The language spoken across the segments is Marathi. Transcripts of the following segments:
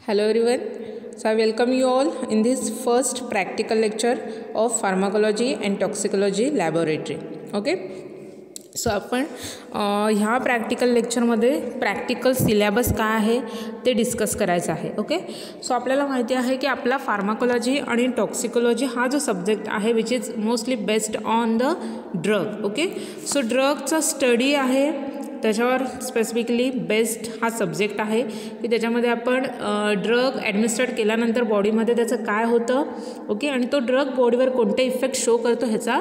Hello everyone. So I welcome you all in this first practical lecture of pharmacology and toxicology laboratory. Okay. So आपण ह्या प्रॅक्टिकल लेक्चरमध्ये प्रॅक्टिकल सिलेबस काय आहे ते डिस्कस करायचं आहे. ओके. सो आपल्याला माहिती आहे की आपला फार्माकोलॉजी आणि टॉक्सिकोलॉजी हा जो सब्जेक्ट आहे which is mostly based on the drug. Okay. So ड्रगचा स्टडी आहे त्याच्यावर स्पेसिफिकली बेस्ड हा सब्जेक्ट आहे की त्याच्यामध्ये आपण ड्रग ॲडमिनिस्ट्रेट केल्यानंतर बॉडीमध्ये त्याचं काय होतं. ओके. आणि तो ड्रग बॉडीवर कोणते इफेक्ट शो करतो ह्याचा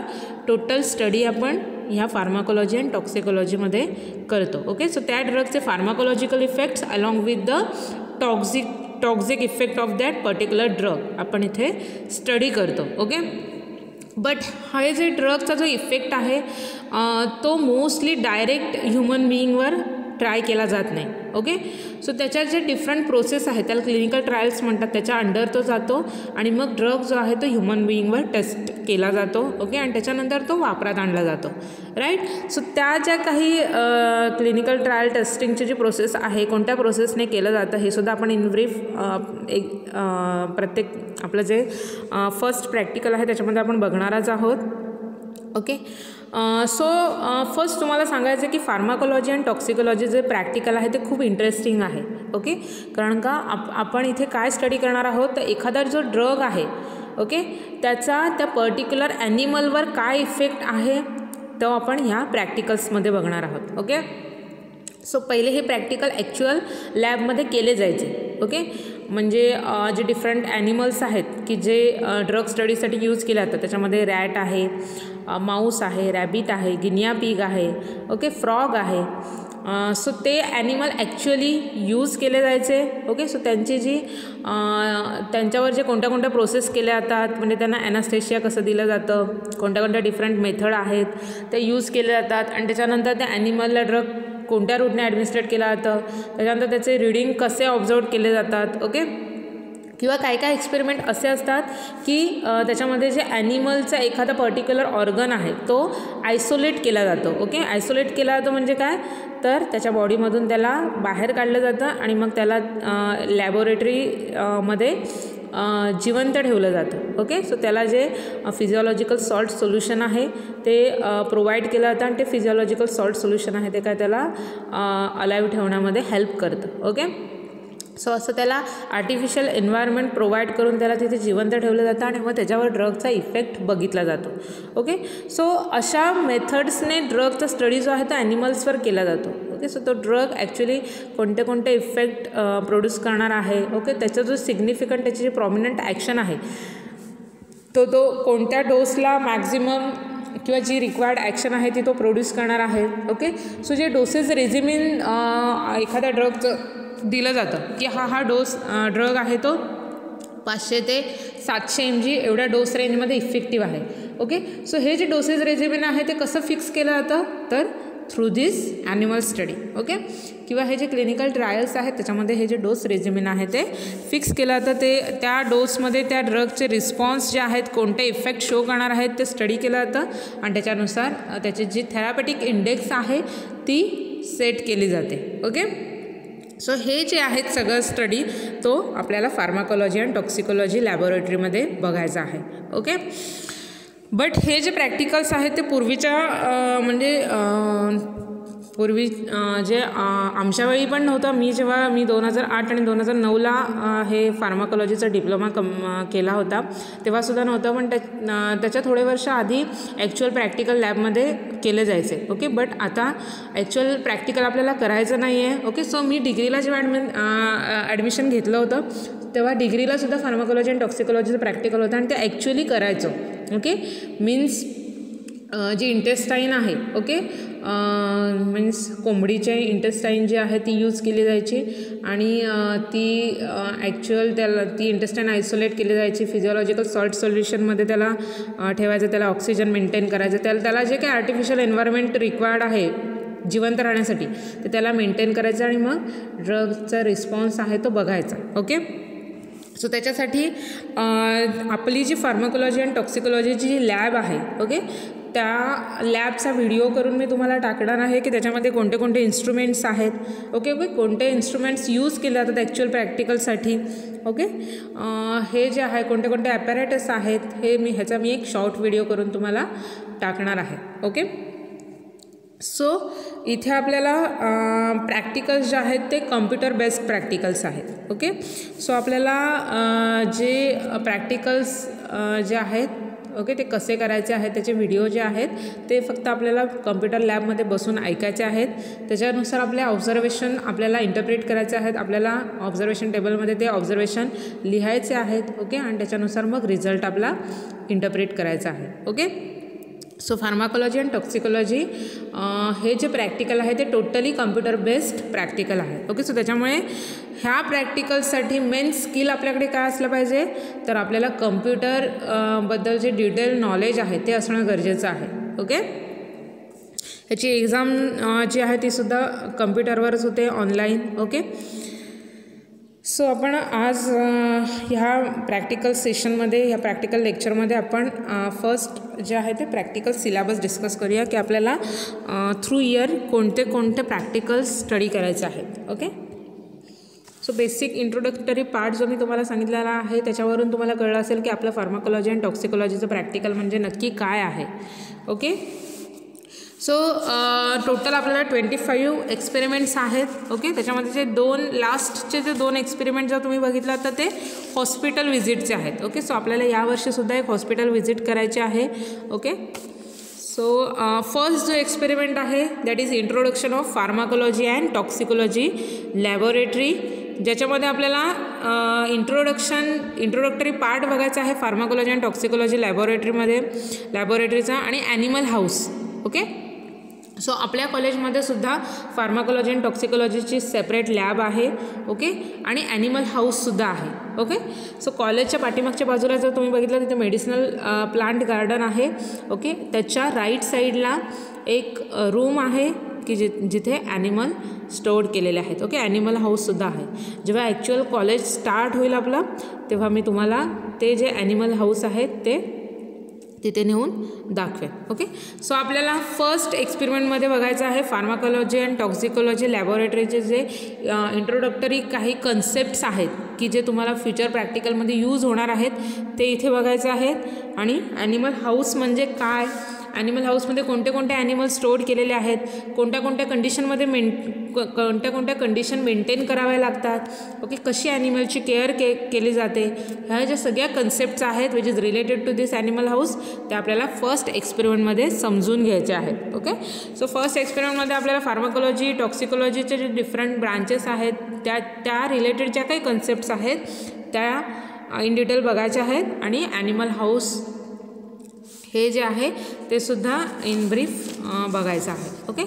टोटल स्टडी आपण ह्या फार्माकोलॉजी अँड टॉक्सिकोलॉजीमध्ये करतो. ओके. सो त्या ड्रगचे pharmacological effects along with the toxic effect of that particular drug आपण इथे स्टडी करतो. ओके. बट हे जे ड्रगचा जो इफेक्ट आहे तो मोस्टली डायरेक्ट ह्युमन बिईंगवर ट्राय केला जात नाही. ओके. सो त्याच्यात जे डिफरंट प्रोसेस आहे त्याला क्लिनिकल ट्रायल्स म्हणतात, त्याच्या अंडर तो जातो आणि मग ड्रग जो आहे तो ह्युमन बिईंगवर टेस्ट केला जातो. ओके. आणि त्याच्यानंतर तो वापरात आणला जातो. राईट. सो त्या ज्या काही क्लिनिकल ट्रायल टेस्टिंगची जी प्रोसेस आहे कोणत्या प्रोसेसने केलं जातं हे सुद्धा आपण इन ब्रीफ प्रत्येक आपलं जे फर्स्ट प्रॅक्टिकल आहे त्याच्यामध्ये आपण बघणारच आहोत. ओके. सो फर्स्ट तुम्हाला सांगायचं आहे की फार्माकोलॉजी आणि टॉक्सिकोलॉजी जे प्रॅक्टिकल आहे ते खूप इंटरेस्टिंग आहे. ओके. कारण का आपण इथे काय स्टडी करणार आहोत तर एखादा जो ड्रग आहे ओके त्याचा त्या पर्टिक्युलर ॲनिमलवर काय इफेक्ट आहे तो आपण ह्या प्रॅक्टिकल्समध्ये बघणार आहोत. ओके. सो पहिले हे प्रॅक्टिकल ॲक्च्युअल लॅबमध्ये केले जायचे. ओके. म्हणजे जे डिफरंट ॲनिमल्स आहेत की जे ड्रग स्टडीसाठी यूज केले जातात त्याच्यामध्ये रॅट आहे, माऊस आहे, रॅबिट आहे, गिनिया पिग आहे, ओके, फ्रॉग आहे. सो ते ॲनिमल ॲक्च्युअली यूज केले जायचे. ओके. सो त्यांची जी त्यांच्यावर जे कोणत्या कोणत्या प्रोसेस केल्या जातात म्हणजे त्यांना ॲनास्थेशिया कसं दिलं जातं, कोणत्या कोणत्या डिफरंट मेथड आहेत ते यूज केले जातात आणि त्याच्यानंतर त्या ॲनिमलला ड्रग कोणत्या रूटने ॲडमिनिस्ट्रेट केलं जातं, त्याच्यानंतर त्याचे रीडिंग कसे ऑब्झर्व केले जातात. ओके. किंवा काय काय एक्सपेरिमेंट असे असतात की त्याच्यामध्ये जे ॲनिमलचा एखादा पर्टिक्युलर ऑर्गन आहे तो आयसोलेट केला जातो. ओके. आयसोलेट केला जातो म्हणजे काय तर त्याच्या बॉडीमधून त्याला बाहेर काढलं जातं आणि मग त्याला लॅबोरेटरीमध्ये जिवंत ठेवलं जातं. ओके. सो त्याला जे फिजिओलॉजिकल सॉल्ट सोल्युशन आहे ते प्रोव्हाइड केलं जातं आणि ते फिजिओलॉजिकल सॉल्ट सोल्युशन आहे ते काय त्याला अलाइव्ह ठेवण्यामध्ये हेल्प करतं. ओके. सो असं त्याला आर्टिफिशियल एन्व्हायरमेंट प्रोव्हाइड करून त्याला तिथे जिवंत ठेवलं जातं आणि मग त्याच्यावर ड्रगचा इफेक्ट बघितला जातो. ओके. सो अशा मेथड्सने ड्रगचा स्टडी जो आहे तो ॲनिमल्सवर केला जातो. ओके. सो तो ड्रग ॲक्च्युली कोणते कोणते इफेक्ट प्रोड्यूस करणार आहे. ओके. त्याचा जो सिग्निफिकंट त्याची जी प्रॉमिनंट ॲक्शन आहे तो कोणत्या डोसला मॅक्झिमम किंवा जी रिक्वायर्ड ॲक्शन आहे ती तो प्रोड्यूस करणार आहे. ओके. सो जे डोसेस रेजिमिन एखाद्या ड्रगचं दिलं जातं की हा डोस ड्रग आहे तो 500 ते 700 mg एवढ्या डोस रेंजमध्ये इफेक्टिव्ह आहे. ओके. सो हे जे डोसेस रेजिमेन आहे ते कसं फिक्स केलं जातं तर थ्रू दिस ॲनिमल स्टडी. ओके. किंवा हे जे क्लिनिकल ट्रायल्स आहेत त्याच्यामध्ये हे जे डोस रेजिमेन आहे ते फिक्स केलं जातं. ते त्या डोसमध्ये त्या ड्रगचे रिस्पॉन्स जे आहेत कोणते इफेक्ट शो करणार आहेत ते स्टडी केलं जातं आणि त्याच्यानुसार त्याची जी थेरापेटिक इंडेक्स आहे ती सेट केली जाते. ओके. सो हे जे आहेत सगळं स्टडी तो आपल्याला फार्माकोलॉजी आणि टॉक्सिकोलॉजी लॅबोरेटरीमध्ये बघायचं आहे. ओके. बट हे जे प्रॅक्टिकल्स आहेत ते पूर्वीच्या म्हणजे पूर्वी जे आमच्या वेळी पण नव्हतं. मी 2008 आणि 2009ला हे फार्माकोलॉजीचा डिप्लोमा केला होता तेव्हासुद्धा नव्हतं. पण त्याच्या थोडे वर्ष आधी ॲक्च्युअल प्रॅक्टिकल लॅबमध्ये केले जायचे. ओके. बट आता ॲक्च्युअल प्रॅक्टिकल आपल्याला करायचं नाही आहे. ओके. सो मी डिग्रीला जेव्हा ॲडमिशन घेतलं होतं तेव्हा डिग्रीलासुद्धा फार्माकोलॉजी आणि टॉक्सिकोलॉजीचं प्रॅक्टिकल होतं आणि ते ॲक्च्युअली करायचं. ओके. मीन्स जी इंटेस्टाईन आहे ओके मीन्स कोंबडीचे इंटेस्टाईन जी आहे ती यूज केली जायची आणि ती ॲक्च्युअल ती इंटेस्टाईन आयसोलेट केली जायची. फिजिओलॉजिकल सॉल्ट सोल्युशनमध्ये त्याला ठेवायचं, त्याला ऑक्सिजन मेंटेन करायचं, त्याला जे काही आर्टिफिशियल एन्व्हायरमेंट रिक्वायर्ड आहे जिवंत राहण्यासाठी ते त्याला मेंटेन करायचं आणि मग ड्रगचा रिस्पॉन्स आहे तो बघायचा. ओके. सो त्याच्यासाठी आपली जी फार्माकोलॉजी आणि टॉक्सिकोलॉजीची जी लॅब आहे ओके त्या लॅबचा व्हिडिओ करून मी तुम्हाला टाकणार आहे की त्याच्यामध्ये कोणते कोणते इन्स्ट्रुमेंट्स आहेत. ओके ओके, कोणते इन्स्ट्रुमेंट्स यूज केले जातात ॲक्च्युअल प्रॅक्टिकलसाठी. ओके, हे जे आहे कोणते कोणते ॲपॅरेटस आहेत हे ह्याचा मी एक शॉर्ट व्हिडिओ करून तुम्हाला टाकणार आहे. ओके, सो इथे आपल्याला प्रॅक्टिकल्स जे आहेत ते कम्प्युटर बेस्ड प्रॅक्टिकल्स आहेत. ओके, सो आपल्याला जे प्रॅक्टिकल्स जे आहेत ओके ते कसे करायचे आहेत त्याचे व्हिडिओ जे आहेत ते फक्त आपल्याला कम्प्युटर लॅबमध्ये बसून ऐकायचे आहेत. त्याच्यानुसार आपले ऑब्झर्वेशन आपल्याला इंटरप्रेट करायचे आहेत. आपल्याला ऑब्झर्वेशन टेबलमध्ये ते ऑब्झर्वेशन लिहायचे आहेत. ओके, आणि त्याच्यानुसार मग रिझल्ट आपला इंटरप्रेट करायचा आहे. Okay, so pharmacology and toxicology हे जे प्रॅक्टिकल आहे ते टोटली कम्प्युटर बेस्ड प्रॅक्टिकल आहे. ओके, सो त्याच्यामुळे ह्या प्रॅक्टिकलसाठी मेन स्किल आपल्याकडे काय असलं पाहिजे तर आपल्याला कम्प्युटर बद्दल जे डिटेल नॉलेज आहे ते असणं गरजेचं आहे. ओके, ह्याची एक्झाम जी आहे ती सुद्धा कम्प्युटरवरच होते ऑनलाईन. ओके, सो आपण आज ह्या प्रॅक्टिकल सेशनमध्ये ह्या प्रॅक्टिकल लेक्चरमध्ये आपण फर्स्ट जे आहे ते प्रॅक्टिकल सिलेबस डिस्कस करूया की आपल्याला थ्रू इयर कोणते कोणते प्रॅक्टिकल्स स्टडी करायचे आहेत. Okay, so basic introductory part जो मी तुम्हाला सांगितलेला आहे त्याच्यावरून तुम्हाला कळलं असेल की आपलं फार्माकोलॉजी अँड टॉक्सिकोलॉजीचं प्रॅक्टिकल म्हणजे नक्की काय आहे. ओके, सो टोटल आपल्याला 25 एक्सपेरिमेंट्स आहेत. ओके, त्याच्यामध्ये जे लास्टचे जे 2 एक्सपेरिमेंट जर तुम्ही बघितला तर ते हॉस्पिटल व्हिजिटचे आहेत. ओके, सो आपल्याला यावर्षीसुद्धा एक हॉस्पिटल व्हिजिट करायचे आहे. ओके, सो फर्स्ट जो एक्सपेरिमेंट आहे that is introduction of pharmacology and toxicology laboratory, ज्याच्यामध्ये आपल्याला इंट्रोडक्टरी पार्ट बघायचा आहे फार्माकोलॉजी अँड टॉक्सिकोलॉजी लॅबोरेटरीचा आणि ॲनिमल हाऊस. ओके, सो आपल्या कॉलेजमध्ये सुद्धा फार्माकोलॉजी अँड टॉक्सिकोलॉजीची सेपरेट लॅब आहे. ओके, आणि ॲनिमल हाऊससुद्धा आहे. ओके, सो कॉलेजच्या पाठीमागच्या बाजूला जर तुम्ही बघितलं तिथे मेडिसिनल प्लांट गार्डन आहे. ओके, त्याच्या राईट साईडला एक रूम आहे की जिथे ॲनिमल स्टोअर्ड केलेले आहेत. ओके, ॲनिमल हाऊससुद्धा आहे. जेव्हा ॲक्च्युअल कॉलेज स्टार्ट होईल आपलं तेव्हा मी तुम्हाला ते जे ॲनिमल हाऊस आहेत ते तिथे नेऊन दाखवेन. ओके, सो आपल्याला फर्स्ट एक्सपेरिमेंटमध्ये बघायचं आहे फार्माकोलॉजी अँड टॉक्सिकोलॉजी लॅबोरेटरीचे जे इंट्रोडक्टरी काही कन्सेप्ट्स आहेत की जे तुम्हाला फ्युचर प्रॅक्टिकलमध्ये यूज होणार आहेत ते इथे बघायचं आहेत. आणि ॲनिमल हाऊस म्हणजे काय, ॲनिमल हाऊसमध्ये कोणते कोणते ॲनिमल स्टोअर्ड केलेले आहेत, कोणत्या कोणत्या कंडिशन मेंटेन कराव्या लागतात. ओके, कशी ॲनिमलची केअर केली जाते, ह्या ज्या सगळ्या कन्सेप्ट्स आहेत which is related to this animal house ते आपल्याला फर्स्ट एक्सपेरिमेंटमध्ये समजून घ्यायचे आहेत. ओके, सो फर्स्ट एक्सपेरिमेंटमध्ये आपल्याला फार्माकोलॉजी टॉक्सिकोलॉजीचे जे डिफरंट ब्रांचेस आहेत त्या रिलेटेड ज्या काही कन्सेप्ट्स आहेत त्या इन डिटेल बघायच्या आहेत आणि ॲनिमल हाऊस हे जे आहे ते सुद्धा इन ब्रीफ बघायचं आहे. ओके,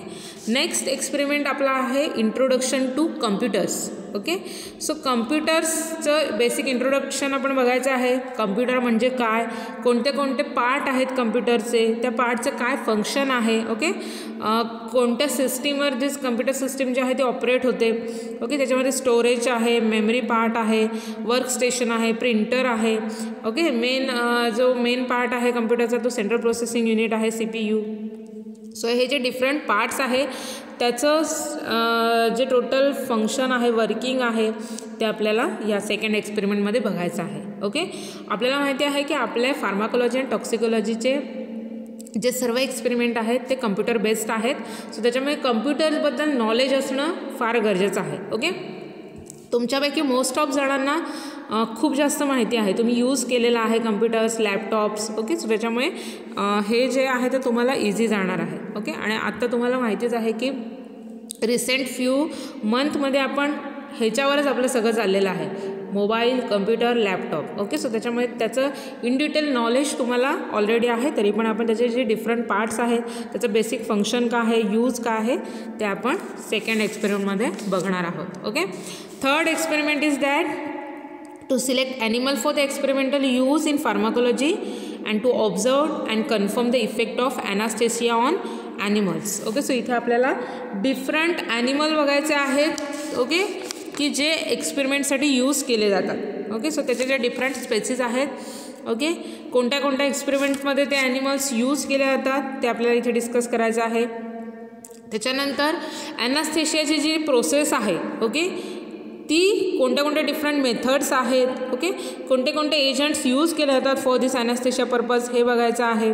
नेक्स्ट एक्सपेरिमेंट आपला आहे introduction to computers. Okay, so कम्प्युटर्सचं बेसिक इंट्रोडक्शन आपण बघायचं आहे. कम्प्युटर म्हणजे काय, कोणते कोणते पार्ट आहेत कम्प्युटरचे, त्या पार्टचं काय फंक्शन आहे. ओके, कोणत्या सिस्टीमवर दिस कम्प्युटर सिस्टीम जे आहे ते ऑपरेट होते. ओके, त्याच्यामध्ये स्टोरेज आहे, मेमरी पार्ट आहे, वर्क स्टेशन आहे, प्रिंटर आहे. ओके, जो मेन पार्ट आहे कम्प्युटरचा तो सेंट्रल प्रोसेसिंग युनिट आहे CPU. सो हे जे डिफरंट पार्ट्स आहे त्याचं जे टोटल फंक्शन आहे वर्किंग आहे ते आपल्याला या सेकंड एक्सपेरिमेंटमध्ये बघायचं आहे. ओके, आपल्याला माहिती आहे की आपल्या फार्माकोलॉजी अँड टॉक्सिकोलॉजीचे जे सर्व एक्सपेरिमेंट आहेत ते कम्प्युटर बेस्ड आहेत. सो त्याच्यामुळे कम्प्युटरबद्दल नॉलेज असणं फार गरजेचं आहे. ओके, तुमच्यापैकी मोस्ट ऑफ जणांना खूप जास्त माहिती आहे, तुम्ही यूज केलेला आहे कम्प्युटर्स, लॅपटॉप्स. ओके, सो त्याच्यामुळे हे जे आहे ते तुम्हाला इझी जाणार आहे. ओके, आणि आत्ता तुम्हाला माहितीच आहे की रिसेंट फ्यू मंथमध्ये आपण ह्याच्यावरच आपलं सगळं चाललेलं आहे, mobile, computer, laptop. Okay, so त्याच्यामुळे त्याचं इन डिटेल नॉलेज तुम्हाला ऑलरेडी आहे. तरी पण आपण त्याचे जे डिफरंट पार्ट्स आहेत त्याचं बेसिक फंक्शन काय आहे, यूज काय आहे ते आपण सेकंड एक्सपेरिमेंटमध्ये बघणार आहोत. Okay, third experiment is that to select animal for the experimental use in pharmacology and to observe and confirm the effect of anesthesia on animals. Okay, so इथे आपल्याला डिफरंट ॲनिमल बघायचे आहेत. ओके, की जे एक्सपेरिमेंटसाठी यूज केले जातात. ओके, सो त्याचे जे डिफरंट स्पेसीज आहेत ओके. कोणत्या कोणत्या एक्सपेरिमेंटमध्ये ते ॲनिमल्स यूज केले जातात ते आपल्याला इथे डिस्कस करायचं आहे. त्याच्यानंतर ॲनास्थेशियाची जी प्रोसेस आहे ओके ती कोणत्या कोणत्या डिफरंट मेथड्स आहेत ओके, कोणते कोणते एजंट्स यूज केले जातात फॉर दिस ॲनास्थेशिया पर्पज हे बघायचं आहे.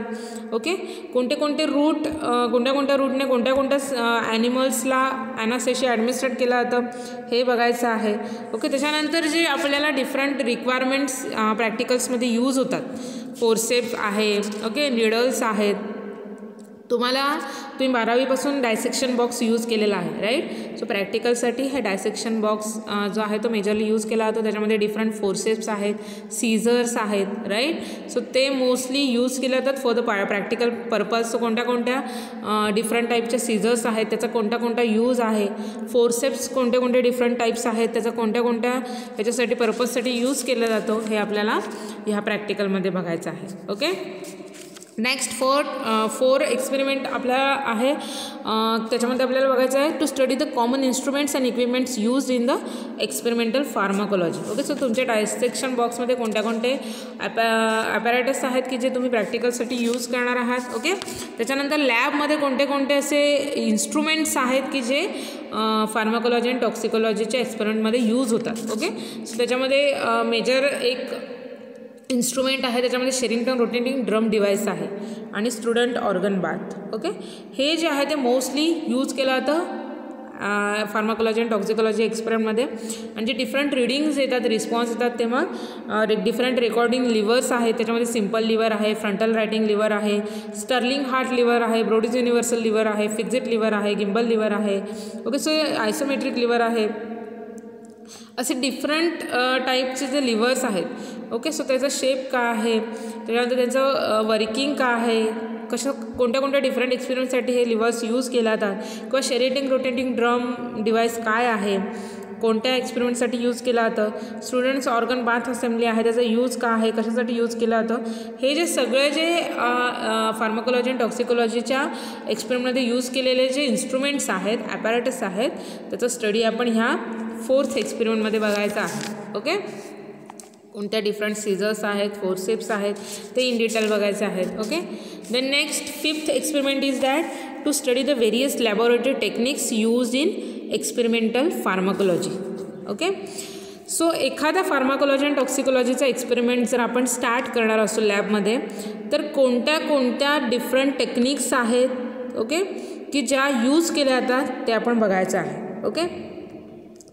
ओके. कोणते कोणते रूट कोणत्या कोणत्या रूटने कोणत्या कोणत्या ॲनिमल्सला ॲनास्थेशिया ॲडमिनिस्ट्रेट केलं जातं हे बघायचं आहे. ओके. त्याच्यानंतर जे आपल्याला डिफरंट रिक्वायरमेंट्स प्रॅक्टिकल्समध्ये यूज होतात, फोर्सेप्स आहे ओके, निडल्स आहेत. तुम्ही 12वीपासून डायसेक्शन बॉक्स यूज केलेला आहे राईट. सो प्रॅक्टिकलसाठी हे डायसेक्शन बॉक्स जो आहे तो मेजरली यूज केला जातो. त्याच्यामध्ये डिफरंट फोर्सेप्स आहेत, सीझर्स आहेत राईट. सो ते मोस्टली यूज केले जातात for the practical purpose. So कोणत्या कोणत्या डिफरंट टाईपच्या सीझर्स आहेत, त्याचा कोणता कोणता यूज आहे, फोर्सेप्स कोणते कोणते डिफरंट टाईप्स आहेत, त्याचा कोणत्या कोणत्या ह्याच्यासाठी पर्पजसाठी यूज केला जातो हे आपल्याला ह्या प्रॅक्टिकलमध्ये बघायचं आहे. ओके. नेक्स्ट फोर एक्सपेरिमेंट आपल्याला आहे. त्याच्यामध्ये आपल्याला बघायचं आहे to study the common instruments and equipments use in the experimental pharmacology. Okay. So तुमच्या डायसेक्शन बॉक्समध्ये कोणत्या कोणते ॲपॅरेटस आहेत की जे तुम्ही प्रॅक्टिकलसाठी यूज करणार आहात. ओके. त्याच्यानंतर लॅबमध्ये कोणते कोणते असे इन्स्ट्रुमेंट्स आहेत की जे फार्माकोलॉजी आणि टॉक्सिकोलॉजीच्या एक्सपेरिमेंटमध्ये यूज होतात. ओके. सो त्याच्यामध्ये मेजर एक इन्स्ट्रुमेंट आहे, त्याच्यामध्ये शेरिंग्टन रोटेटिंग ड्रम डिव्हाइस आहे आणि स्टुडंट ऑर्गन बाथ. ओके. हे जे आहे ते मोस्टली यूज केलं जातं फार्माकोलॉजी आणि टॉक्सिकोलॉजी एक्सपेरिमेंटमध्ये. आणि जे डिफरंट रिडिंग्स येतात, रिस्पॉन्स येतात तेव्हा डिफरंट रेकॉर्डिंग लिव्हर्स आहेत. त्याच्यामध्ये सिम्पल लिव्हर आहे, फ्रंटल रायटिंग लिव्हर आहे, स्टर्लिंग हार्ट लिव्हर आहे, ब्रोडीज युनिव्हर्सल लिव्हर आहे, फिक्झिट लिव्हर आहे, गिम्बल लिव्हर आहे. ओके. सो आयसोमेट्रिक लिव्हर आहे. असे डिफरंट टाईपचे जे लिव्हर्स आहेत. ओके. सो त्याचा शेप काय आहे, त्याच्यानंतर त्याचं वर्किंग काय आहे, कोणत्या कोणत्या डिफरंट एक्सपेरिमेंटसाठी हे लिव्हर्स यूज केले जातात, किंवा शेरिंगटन रोटेटिंग ड्रम डिव्हाइस काय आहे, कोणत्या एक्सपेरिमेंटसाठी यूज केला जातं, स्टुडंट्स ऑर्गन बाथ असेंब्ली आहे त्याचा यूज का आहे, कशासाठी यूज केलं जातं. हे जे सगळे जे फार्माकोलॉजी आणि टॉक्सिकोलॉजीच्या एक्सपेरिमेंटमध्ये यूज केलेले जे इन्स्ट्रुमेंट्स आहेत, ॲपॅरेटस आहेत, त्याचा स्टडी आपण ह्या 4th एक्सपेरिमेंटमध्ये बघायचा आहे. ओके. कोणत्या डिफरंट सीझर्स आहेत, फोर्सेप्स आहेत ते इन डिटेल बघायचे आहेत. Okay. Then next 5th experiment is that to study the various laboratory techniques use in experimental pharmacology. Okay. So एखादा फार्माकोलॉजी आणि टॉक्सिकोलॉजीचा एक्सपेरिमेंट जर आपण स्टार्ट करणार असो लॅबमध्ये तर कोणत्या कोणत्या डिफरंट टेक्निक्स आहेत ओके की ज्या यूज केल्या जातात ते आपण बघायचं आहे. ओके.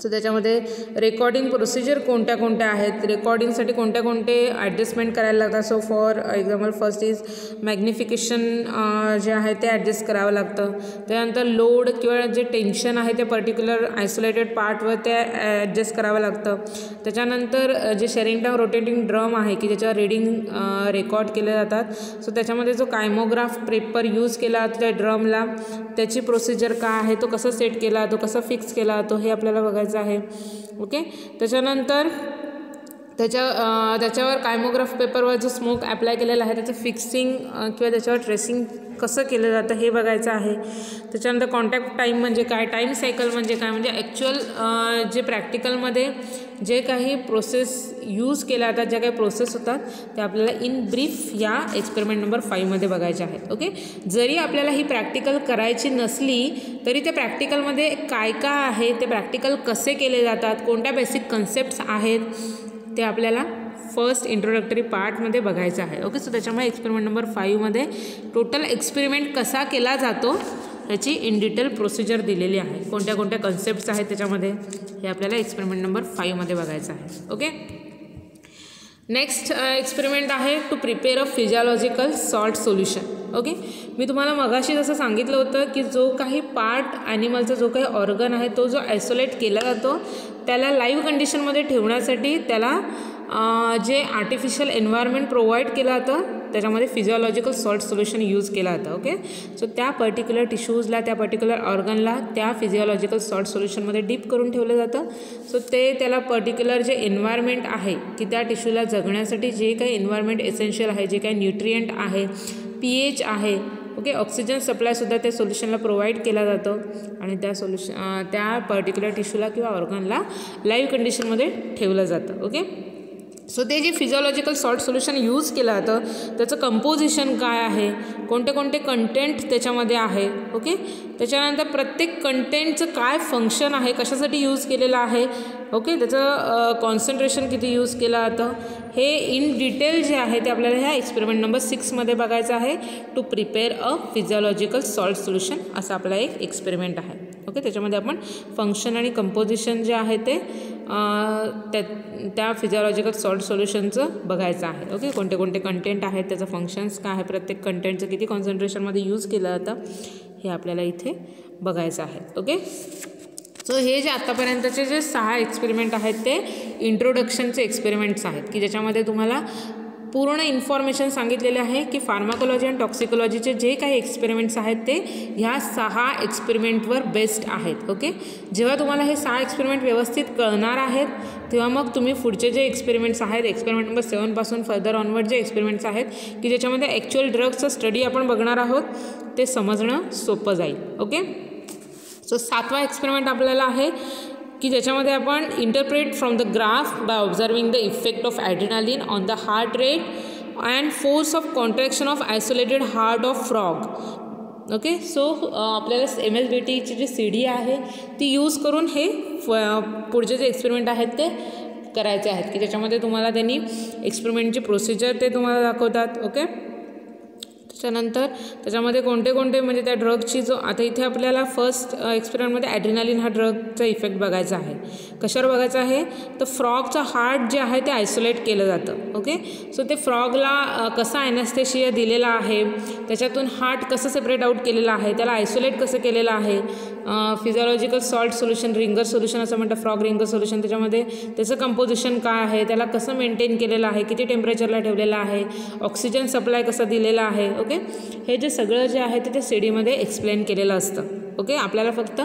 सो त्याच्यामध्ये रेकॉर्डिंग प्रोसिजर कोणत्या कोणत्या आहेत, रेकॉर्डिंगसाठी कोणत्या कोणते ॲडजस्टमेंट करायला लागतात. So for example first is magnification जे आहे ते ॲडजस्ट करावं लागतं. त्यानंतर लोड किंवा जे टेन्शन आहे ते पर्टिक्युलर आयसोलेटेड पार्टवर ते ॲडजस्ट करावं लागतं. त्याच्यानंतर जे शेरिंगटन रोटेटिंग ड्रम आहे की ज्याच्यावर रीडिंग रेकॉर्ड केले जातात. सो त्याच्यामध्ये जो कायमोग्राफ पेपर यूज केला जातो त्या ड्रमला त्याची प्रोसिजर काय आहे, तो कसा सेट केला, तो कसा फिक्स केला जातो हे आपल्याला बघायचं आहे. ओके. त्याच्यानंतर त्याच्यावर कायमोग्राफ पेपरवर जो स्मोक अप्लाय केलेला आहे त्याचं फिक्सिंग किंवा त्याच्यावर ट्रेसिंग कसं केलं जातं हे बघायचं आहे. त्याच्यानंतर कॉन्टॅक्ट टाईम म्हणजे काय, टाईम सायकल म्हणजे काय, म्हणजे ॲक्च्युअल जे प्रॅक्टिकलमध्ये जे काही प्रोसेस यूज केल्या जातात, ज्या काही प्रोसेस होतात ते आपल्याला इन ब्रीफ या एक्सपेरिमेंट नंबर 5मध्ये बघायचे आहेत. ओके. जरी आपल्याला ही प्रॅक्टिकल करायची नसली तरी त्या प्रॅक्टिकलमध्ये काय काय आहे, ते प्रॅक्टिकल कसे केले जातात, कोणत्या बेसिक कन्सेप्ट्स आहेत ते आपल्याला फर्स्ट इंट्रोडक्टरी पार्टमध्ये बघायचं आहे. ओके. सो त्याच्यामुळे एक्सपेरिमेंट नंबर 5मध्ये टोटल एक्सपेरिमेंट कसा केला जातो याची इन डिटेल प्रोसिजर दिलेली आहे, कोणत्या कोणत्या कन्सेप्ट्स आहेत त्याच्यामध्ये हे आपल्याला एक्सपेरिमेंट नंबर 5मध्ये बघायचं आहे. ओके. नेक्स्ट एक्सपेरिमेंट आहे to prepare a physiological salt solution. Okay. मी तुम्हाला मगाशी जसं सांगितलं होतं की जो काही पार्ट ॲनिमलचा जो काही ऑर्गन आहे तो जो आयसोलेट केला जातो त्याला लाईव्ह कंडिशनमध्ये ठेवण्यासाठी त्याला जे आर्टिफिशियल एन्व्हायरमेंट प्रोव्हाइड केलं जातं त्याच्यामध्ये फिजिओलॉजिकल सॉल्ट सोल्युशन यूज केला जातं. ओके. सो त्या पर्टिक्युलर टिश्यूजला, त्या पर्टिक्युलर ऑर्गनला त्या फिजिओलॉजिकल सॉल्ट सोल्युशनमध्ये डीप करून ठेवलं जातं. सो त्याला पर्टिक्युलर जे एन्व्हायरमेंट आहे की त्या टिश्यूला जगण्यासाठी जे काही एन्व्हायरमेंट एसेन्शियल आहे, जे काही न्यूट्रियंट आहे, pH आहे, ओके, ऑक्सिजन सप्लायसुद्धा त्या सोल्युशनला प्रोव्हाइड केला जातो आणि त्या पर्टिक्युलर टिश्यूला किंवा ऑर्गनला लाईव्ह कंडिशनमध्ये ठेवलं जातं. ओके. सो ते जे फिजिओलॉजिकल सॉल्ट सोल्युशन यूज केलं जातं त्याचं कंपोजिशन काय आहे, कोणते कोणते कंटेंट त्याच्यामध्ये आहे. ओके, त्याच्यानंतर प्रत्येक कंटेंटचं काय फंक्शन आहे, कशासाठी यूज केलेलं आहे. ओके, त्याचं कॉन्सन्ट्रेशन किती यूज केलं जातं हे इन डिटेल जे आहे ते आपल्याला ह्या एक्सपेरिमेंट नंबर 6 बघायचं आहे. To prepare a physiological salt solution असं आपला एक एक्सपेरिमेंट आहे. ओके, त्याच्यामध्ये आपण फंक्शन आणि कंपोजिशन जे आहे ते त्या फिजिओलॉजिकल सॉल्ट सोल्युशनचं बघायचं आहे. ओके, कोणते कोणते कंटेंट आहेत, त्याचं फंक्शन्स काय आहे, प्रत्येक कंटेंटचं किती कॉन्सन्ट्रेशनमध्ये यूज केलं जातं हे आपल्याला इथे बघायचं आहे. ओके, सो हे जे आत्तापर्यंतचे जे 6 एक्सपेरिमेंट आहेत ते इंट्रोडक्शनचे एक्सपेरिमेंट्स आहेत की ज्याच्यामध्ये तुम्हाला पूर्ण इन्फॉर्मेशन सांगितलेले आहे की फार्माकोलॉजी आणि टॉक्सिकोलॉजीचे जे काही एक्सपेरिमेंट्स आहेत ते ह्या 6 एक्सपेरिमेंटवर बेस्ड आहेत. ओके, जेव्हा तुम्हाला हे 6 एक्सपेरिमेंट व्यवस्थित कळणार आहेत तेव्हा मग तुम्ही पुढचे जे एक्सपेरिमेंट्स आहेत एक्सपेरिमेंट नंबर 7 फर्दर ऑनवर्ड जे एक्सपेरिमेंट्स आहेत की ज्याच्यामध्ये ॲक्च्युअल ड्रग्सचा स्टडी आपण बघणार आहोत ते समजणं सोपं जाईल. ओके, सो 7वा एक्सपेरिमेंट आपल्याला आहे की ज्याच्यामध्ये आपण interpret from the graph by observing the effect of adrenaline on the heart rate and force of contraction of isolated heart of frog. Okay, so आपल्याला MSBTची जी CD आहे ती यूज करून हे पुढचे जे एक्सपेरिमेंट आहेत ते करायचे आहेत की ज्याच्यामध्ये तुम्हाला त्यांनी एक्सपेरिमेंटची प्रोसिजर ते तुम्हाला दाखवतात. ओके, त्याच्यानंतर त्याच्यामध्ये कोणते कोणते म्हणजे त्या ड्रगची जो आता इथे आपल्याला फर्स्ट एक्सपेरिमेंटमध्ये ॲड्रेनालिन हा ड्रगचा इफेक्ट बघायचा आहे. कशावर बघायचं आहे तर फ्रॉगचं हार्ट जे आहे ते आयसोलेट केलं जातं. ओके, सो ते फ्रॉगला कसा ॲनेस्थेशिया दिलेला आहे, त्याच्यातून हार्ट कसं सेपरेट आउट केलेलं आहे, त्याला आयसोलेट कसं केलेलं आहे. Physiological salt solution Ringer solution असं म्हणतं, फ्रॉग रिंगर सोल्युशन, त्याच्यामध्ये त्याचं कंपोजिशन काय आहे, त्याला कसं मेंटेन केलेलं आहे, किती टेम्परेचरला ठेवलेलं आहे, ऑक्सिजन सप्लाय कसा दिलेला आहे. ओके, हे जे सगळं जे आहे ते सीडीमध्ये एक्सप्लेन केलेलं असतं. ओके, आपल्याला फक्त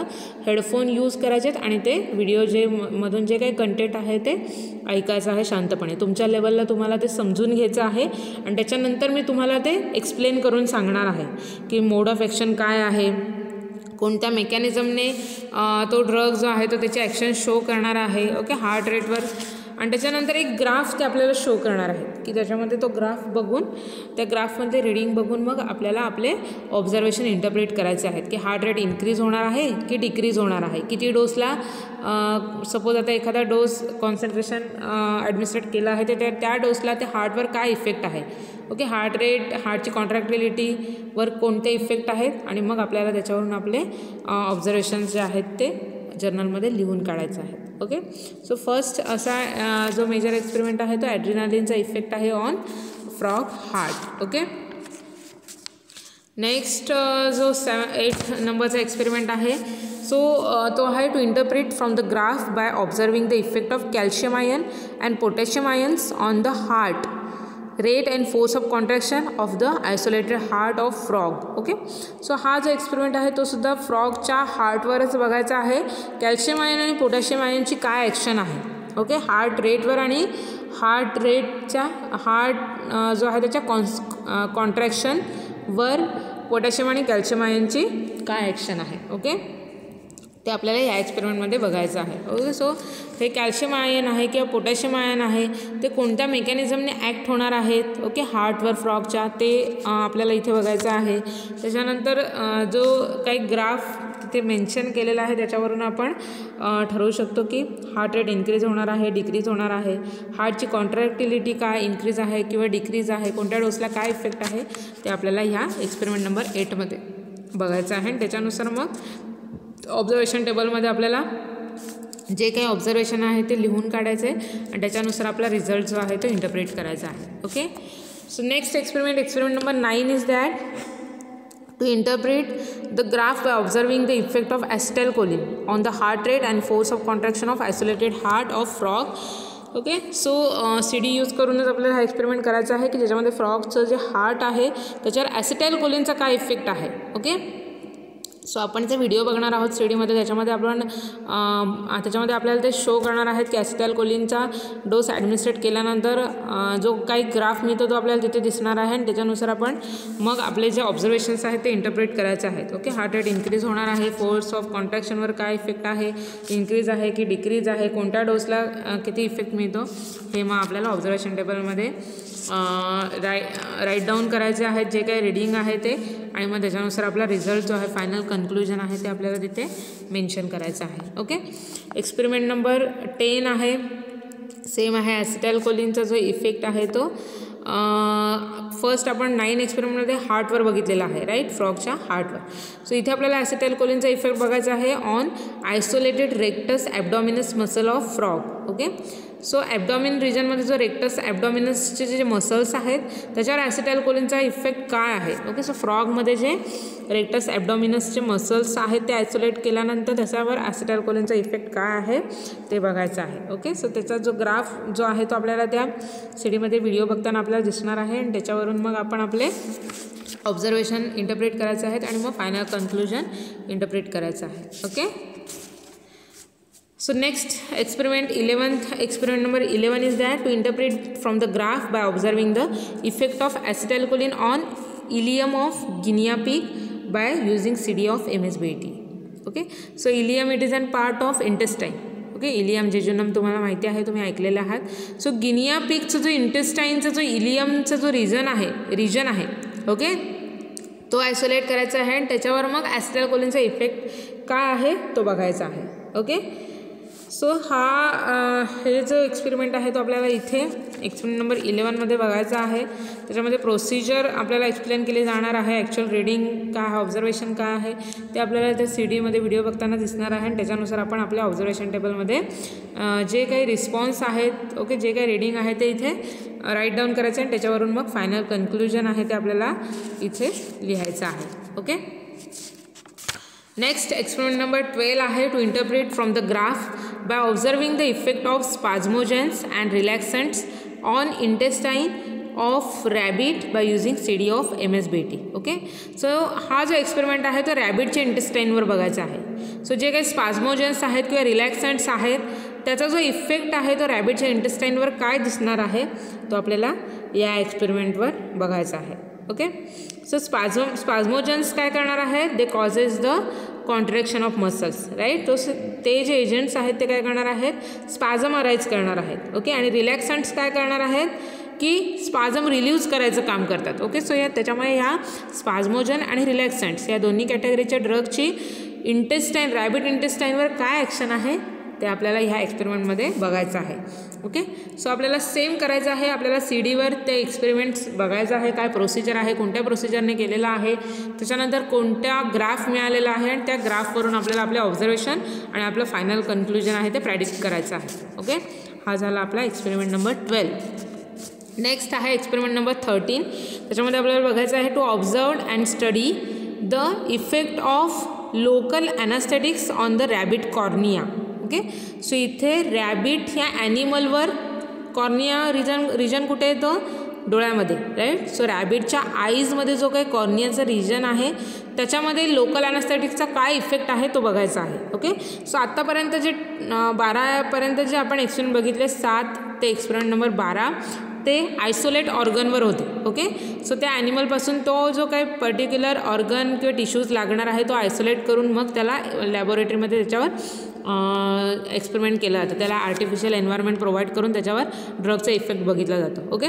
हेडफोन यूज करायचे आहेत आणि ते व्हिडिओ जे मधून जे काही कंटेंट आहे ते ऐकायचं आहे शांतपणे. तुमच्या लेवलला तुम्हाला ते समजून घ्यायचं आहे आणि त्याच्यानंतर मी तुम्हाला ते एक्सप्लेन करून सांगणार आहे की मोड ऑफ ॲक्शन काय आहे, कोणत्या मेकॅनिझमने तो ड्रग जो आहे तो त्याची ॲक्शन शो करणार आहे. ओके, हार्ट रेटवर, आणि त्याच्यानंतर एक ग्राफ ते आपल्याला शो करणार आहेत की त्याच्यामध्ये तो ग्राफ बघून त्या ग्राफमध्ये रिडिंग बघून मग आपल्याला आपले ऑब्झर्वेशन इंटरप्रेट करायचे आहेत की हार्ट रेट इन्क्रीज होणार आहे की डिक्रीज होणार आहे, किती डोसला सपोज आता एखादा डोस कॉन्सन्ट्रेशन ॲडमिनिस्ट्रेट केला आहे तर त्या डोसला ते हार्टवर काय इफेक्ट आहे. ओके, हार्ट रेट, हार्टची कॉन्ट्रॅक्टिलिटीवर कोणते इफेक्ट आहेत आणि मग आपल्याला त्याच्यावरून आपले ऑब्झर्वेशन्स जे आहेत ते जर्नलमध्ये लिहून काढायचं आहे. ओके, सो फर्स्ट असा जो मेजर एक्सपेरिमेंट आहे तो ॲड्रेनालिनचा इफेक्ट आहे on frog heart. Okay, next जो 8 नंबरचा एक्सपेरिमेंट आहे सो तो आहे to interpret from the graph by observing the effect of calcium ion and potassium ions on the heart rate and force of contraction of the isolated heart of frog. Okay, so हा जो एक्सपेरिमेंट आहे तो सुद्धा फ्रॉगच्या हार्टवरच बघायचा आहे. कॅल्शियम आयन आणि पोटॅशियम आयनची काय ॲक्शन आहे. ओके, हार्ट रेटवर आणि हार्ट रेटच्या हार्ट जो आहे त्याच्या कॉन्ट्रॅक्शनवर पोटॅशियम आणि कॅल्शियम आयनची काय ॲक्शन आहे. ओके, ते आपल्याला या एक्सपेरिमेंटमध्ये बघायचं आहे. ओके, सो हे कॅल्शियम आयन आहे किंवा पोटॅशियम आयन आहे ते कोणत्या मेकॅनिझमने ॲक्ट होणार आहेत. ओके, हार्टवर फ्रॉगच्या ते आपल्याला इथे बघायचं आहे. त्याच्यानंतर जो काही ग्राफ तिथे मेन्शन केलेला आहे त्याच्यावरून आपण ठरवू शकतो की हार्ट रेट इन्क्रीज होणार आहे, डिक्रीज होणार आहे, हार्टची कॉन्ट्रॅक्टिलिटी काय इन्क्रीज आहे किंवा डिक्रीज आहे, कोणत्या डोसला काय इफेक्ट आहे ते आपल्याला ह्या एक्सपेरिमेंट नंबर 8 बघायचं आहे. आणि त्याच्यानुसार मग ऑब्झर्वेशन टेबलमध्ये आपल्याला जे काही ऑब्झर्वेशन आहे ते लिहून काढायचं आहे आणि त्याच्यानुसार आपला रिझल्ट जो आहे तो इंटरप्रेट करायचा आहे. Okay, so next experiment number 9 is that to interpret the graph by observing the effect of acetylcholine on the heart rate and force of contraction of isolated heart of frog. Okay, so CD use करूनच आपल्याला हा एक्सपेरिमेंट करायचा आहे की ज्याच्यामध्ये फ्रॉगचं जे हार्ट आहे त्याच्यावर ॲसिटाइलकोलिनचा काय इफेक्ट आहे. ओके, सो आपण जे व्हिडिओ बघणार आहोत सीडीमध्ये त्याच्यामध्ये आपल्याला ते शो करणार आहेत की ॲसिटाइलकोलिनचा डोस ॲडमिनिस्ट्रेट केल्यानंतर जो काही ग्राफ मिळतो तो आपल्याला तिथे दिसणार आहे आणि त्याच्यानुसार आपण मग आपले जे ऑब्झर्वेशन्स आहेत ते इंटरप्रेट करायचे आहेत. ओके, हार्ट रेट इन्क्रीज होणार आहे, फोर्स ऑफ कॉन्ट्रॅक्शनवर काय इफेक्ट आहे, इन्क्रीज आहे की डिक्रीज आहे, कोणत्या डोसला किती इफेक्ट मिळतो हे मग आपल्याला ऑब्झर्वेशन टेबलमध्ये राईट डाऊन करायचे आहेत जे काही रीडिंग आहे ते, आणि मग त्याच्यानुसार आपला रिझल्ट जो आहे फायनल कन्क्लुजन आहे ते आपल्याला तिथे मेन्शन करायचं आहे. ओके, एक्सपेरिमेंट नंबर 10 आहे, सेम आहे. ॲसिटाइलकोलिनचा जो इफेक्ट आहे तो फर्स्ट आपण 9 एक्सपेरिमेंटमध्ये हार्टवर बघितलेला आहे, राईट, फ्रॉगच्या हार्टवर. सो इथे आपल्याला ॲसिटाइलकोलिनचा इफेक्ट बघायचा आहे on isolated rectus abdominis muscle of frog. Okay, so abdomen रिजनमध्ये जो रेक्टस ॲब्डॉमिनसचे जे मसल्स आहेत त्याच्यावर ॲसिटाइलकोलिनचा इफेक्ट काय आहे. ओके, सो फ्रॉगमध्ये जे रेक्टस ॲब्डॉमिनसचे मसल्स आहेत ते आयसोलेट केल्यानंतर त्याच्यावर ॲसिटाइलकोलिनचा इफेक्ट काय आहे ते बघायचं आहे. ओके, सो त्याचा जो ग्राफ जो आहे तो आपल्याला त्या सीडीमध्ये व्हिडिओ बघताना आपल्याला दिसणार आहे आणि त्याच्यावरून मग आपण आपले ऑब्झर्वेशन इंटरप्रेट करायचे आहेत आणि मग फायनल कन्क्लुजन इंटरप्रेट करायचं आहे. Okay, so next experiment 11th experiment number 11 is that to interpret from the graph by observing the effect of acetylcholine on ileum of guinea pig by using CD of MSBT. Okay, so ileum it is an part of intestine. Okay, ileum jejunum तुम्हाला माहिती आहे, तुम्ही ऐकलेलं आहात. सो गिनिया पिगचा जो इंटेस्टाईनचा जो इलियमचा जो रिजन आहे ओके, तो आयसोलेट करायचा आहे आणि त्याच्यावर मग ॲसिटाइलकोलिनचा इफेक्ट काय आहे तो बघायचा आहे. ओके, सो हे जो एक्सपेरिमेंट आहे तो आपल्याला इथे एक्सपेरिमेंट नंबर 11मध्ये बघायचा आहे. त्याच्यामध्ये प्रोसिजर आपल्याला एक्सप्लेन केली जाणार आहे, ॲक्च्युअल रीडिंग काय आहे, ऑब्झर्वेशन काय आहे ते आपल्याला त्या सीडीमध्ये व्हिडिओ बघताना दिसणार आहे आणि त्याच्यानुसार आपण आपल्या ऑब्झर्वेशन टेबलमध्ये जे काही रिस्पॉन्स आहेत, ओके, जे काही रीडिंग आहे ते इथे राईट डाऊन करायचं आणि त्याच्यावरून मग फायनल कन्क्लुजन आहे ते आपल्याला इथे लिहायचं आहे. ओके, नेक्स्ट एक्सपेरिमेंट नंबर 12 आहे to interpret from the graph by observing the effect of spasmogens and relaxants on intestine of rabbit by using CD of MSBT. Okay, so हा जो एक्सपेरिमेंट आहे तो रॅबिटच्या इंटेस्टाईनवर बघायचा आहे. सो जे काही स्पाझमोजेन्स आहेत किंवा रिलॅक्संट्स आहेत त्याचा जो इफेक्ट आहे तो रॅबिटच्या इंटेस्टाईनवर काय दिसणार आहे तो आपल्याला या एक्सपेरिमेंटवर बघायचा आहे. ओके, सो स्पाझमोजेन्स काय करणार आहेत, they causes the contraction of muscles, right. ते जे एजंट्स आहेत ते काय करणार आहेत, स्पाझम अराईज करणार आहेत. ओके, आणि रिलॅक्संट्स काय करणार आहेत की स्पाझम रिलीव्ज करायचं काम करतात. ओके, सो त्याच्यामुळे ह्या स्पाझमोजन आणि रिलॅक्संट्स या दोन्ही कॅटेगरीच्या ड्रगची रॅबिट इंटेस्टाईनवर काय ॲक्शन आहे ते आपल्याला ह्या एक्सपेरिमेंटमध्ये बघायचं आहे. ओके, सो आपल्याला सेम करायचं आहे, आपल्याला सीडीवर ते एक्सपेरिमेंट्स बघायचं आहे, काय प्रोसिजर आहे, कोणत्या प्रोसिजरने केलेलं आहे, त्याच्यानंतर कोणत्या ग्राफ मिळालेला आहे आणि त्या ग्राफवरून आपल्याला आपले ऑब्झर्वेशन आणि आपलं फायनल कन्क्लुजन आहे ते प्रेडिक्ट करायचं आहे. ओके, हा झाला आपला एक्सपेरिमेंट नंबर 12. नेक्स्ट आहे एक्सपेरिमेंट नंबर 13. त्याच्यामध्ये आपल्याला बघायचं आहे to observe and study the effect of local anaesthetics on the rabbit cornea. Okay, so इथे रॅबिट ह्या ॲनिमलवर कॉर्निया रिजन कुठे येतो, डोळ्यामध्ये, राईट. सो रॅबिटच्या आईजमध्ये जो काही कॉर्नियाचा रिजन आहे त्याच्यामध्ये लोकल ॲनास्थेटिक्सचा काय इफेक्ट आहे तो बघायचा आहे. ओके, सो आत्तापर्यंत जे 12पर्यंत जे आपण एक्सपेरिमेंट बघितले 7 ते एक्सपेरिमेंट नंबर 12 ते आयसोलेट ऑर्गनवर होते. ओके, सो त्या ॲनिमलपासून तो जो काही पर्टिक्युलर ऑर्गन किंवा टिश्यूज लागणार आहे तो आयसोलेट करून मग त्याला लॅबोरेटरीमध्ये त्याच्यावर एक्सपेरिमेंट केला जातं, त्याला आर्टिफिशियल एन्व्हायरमेंट प्रोव्हाइड करून त्याच्यावर ड्रगचा इफेक्ट बघितला जातो. ओके,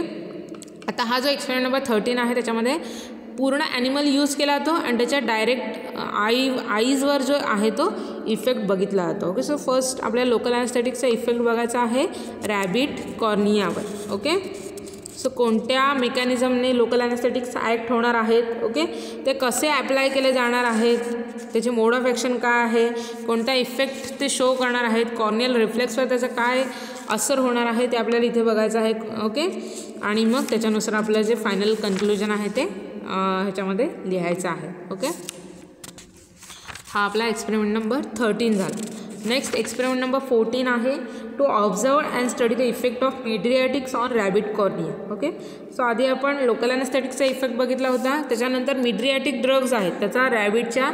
आता हा जो एक्सपेरिमेंट नंबर 13 आहे त्याच्यामध्ये पूर्ण ॲनिमल यूज केला जातो आणि त्याच्या डायरेक्ट आईजवर जो आहे तो इफेक्ट बघितला जातो. ओके, सो फर्स्ट आपल्याला लोकल ॲनास्थेटिक्सचा इफेक्ट बघायचा आहे रॅबिट कॉर्नियावर. ओके, सो कोणत्या मेकॅनिझमने लोकल ॲनास्थेटिक्स ॲक्ट होणार आहेत, ओके, ते कसे ॲप्लाय केले जाणार आहेत, त्याचे मोड ऑफ ॲक्शन काय आहे, कोणता इफेक्ट ते शो करणार आहेत, कॉर्नियल रिफ्लेक्सवर त्याचा काय असर होणार आहे ते आपल्याला इथे बघायचं आहे. ओके, आणि मग त्याच्यानुसार आपलं जे फायनल कन्क्लुजन आहे ते ह्याच्यामध्ये लिहायचं आहे. ओके, हा आपला एक्सपेरिमेंट नंबर 13 झाला. नेक्स्ट एक्सपेरिमेंट नंबर 14 आहे to observe and study the effect of mydriatics on rabbit cornea. Okay, so आधी आपण लोकल ॲनेस्थेटिक्सचा इफेक्ट बघितला होता, त्याच्यानंतर मीडियाटिक ड्रग्ज आहेत त्याचा रॅबिटच्या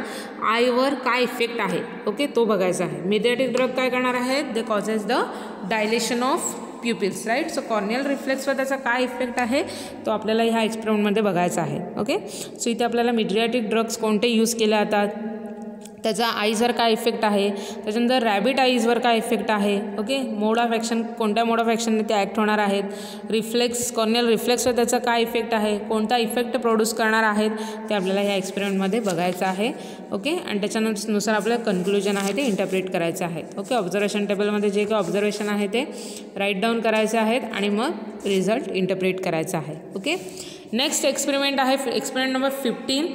आईवर काय इफेक्ट आहे. ओके, तो बघायचा आहे. मीडियाटिक ड्रग काय करणार आहेत, they causes the dilation of pupils, right. So corneal रिफ्लेक्सवर त्याचा काय इफेक्ट आहे तो आपल्याला ह्या एक्सपेरिमेंटमध्ये बघायचा आहे. ओके, सो इथे आपल्याला मीडियाटिक ड्रग्स कोणते यूज केले जातात, त्याचा आईजवर काय इफेक्ट आहे, त्याच्यानंतर रॅबिट आईजवर काय इफेक्ट आहे. ओके, मोड ऑफ ॲक्शन, कोणत्या मोड ऑफ ॲक्शनने ते ॲक्ट होणार आहेत, रिफ्लेक्स कॉर्नियल रिफ्लेक्सवर त्याचा काय इफेक्ट आहे, कोणता इफेक्ट प्रोड्यूस करणार आहेत ते आपल्याला ह्या एक्सपेरिमेंटमध्ये बघायचं आहे. ओके, आणि त्याच्यानुसार आपल्याला कन्क्लुजन आहे ते इंटरप्रिट करायचे आहेत. ओके, ऑब्झर्वेशन टेबलमध्ये जे काही ऑब्झर्वेशन आहे ते राईट डाऊन करायचे आहेत आणि मग रिझल्ट इंटरप्रिट करायचा आहे. ओके, नेक्स्ट एक्सपेरिमेंट आहे experiment number 15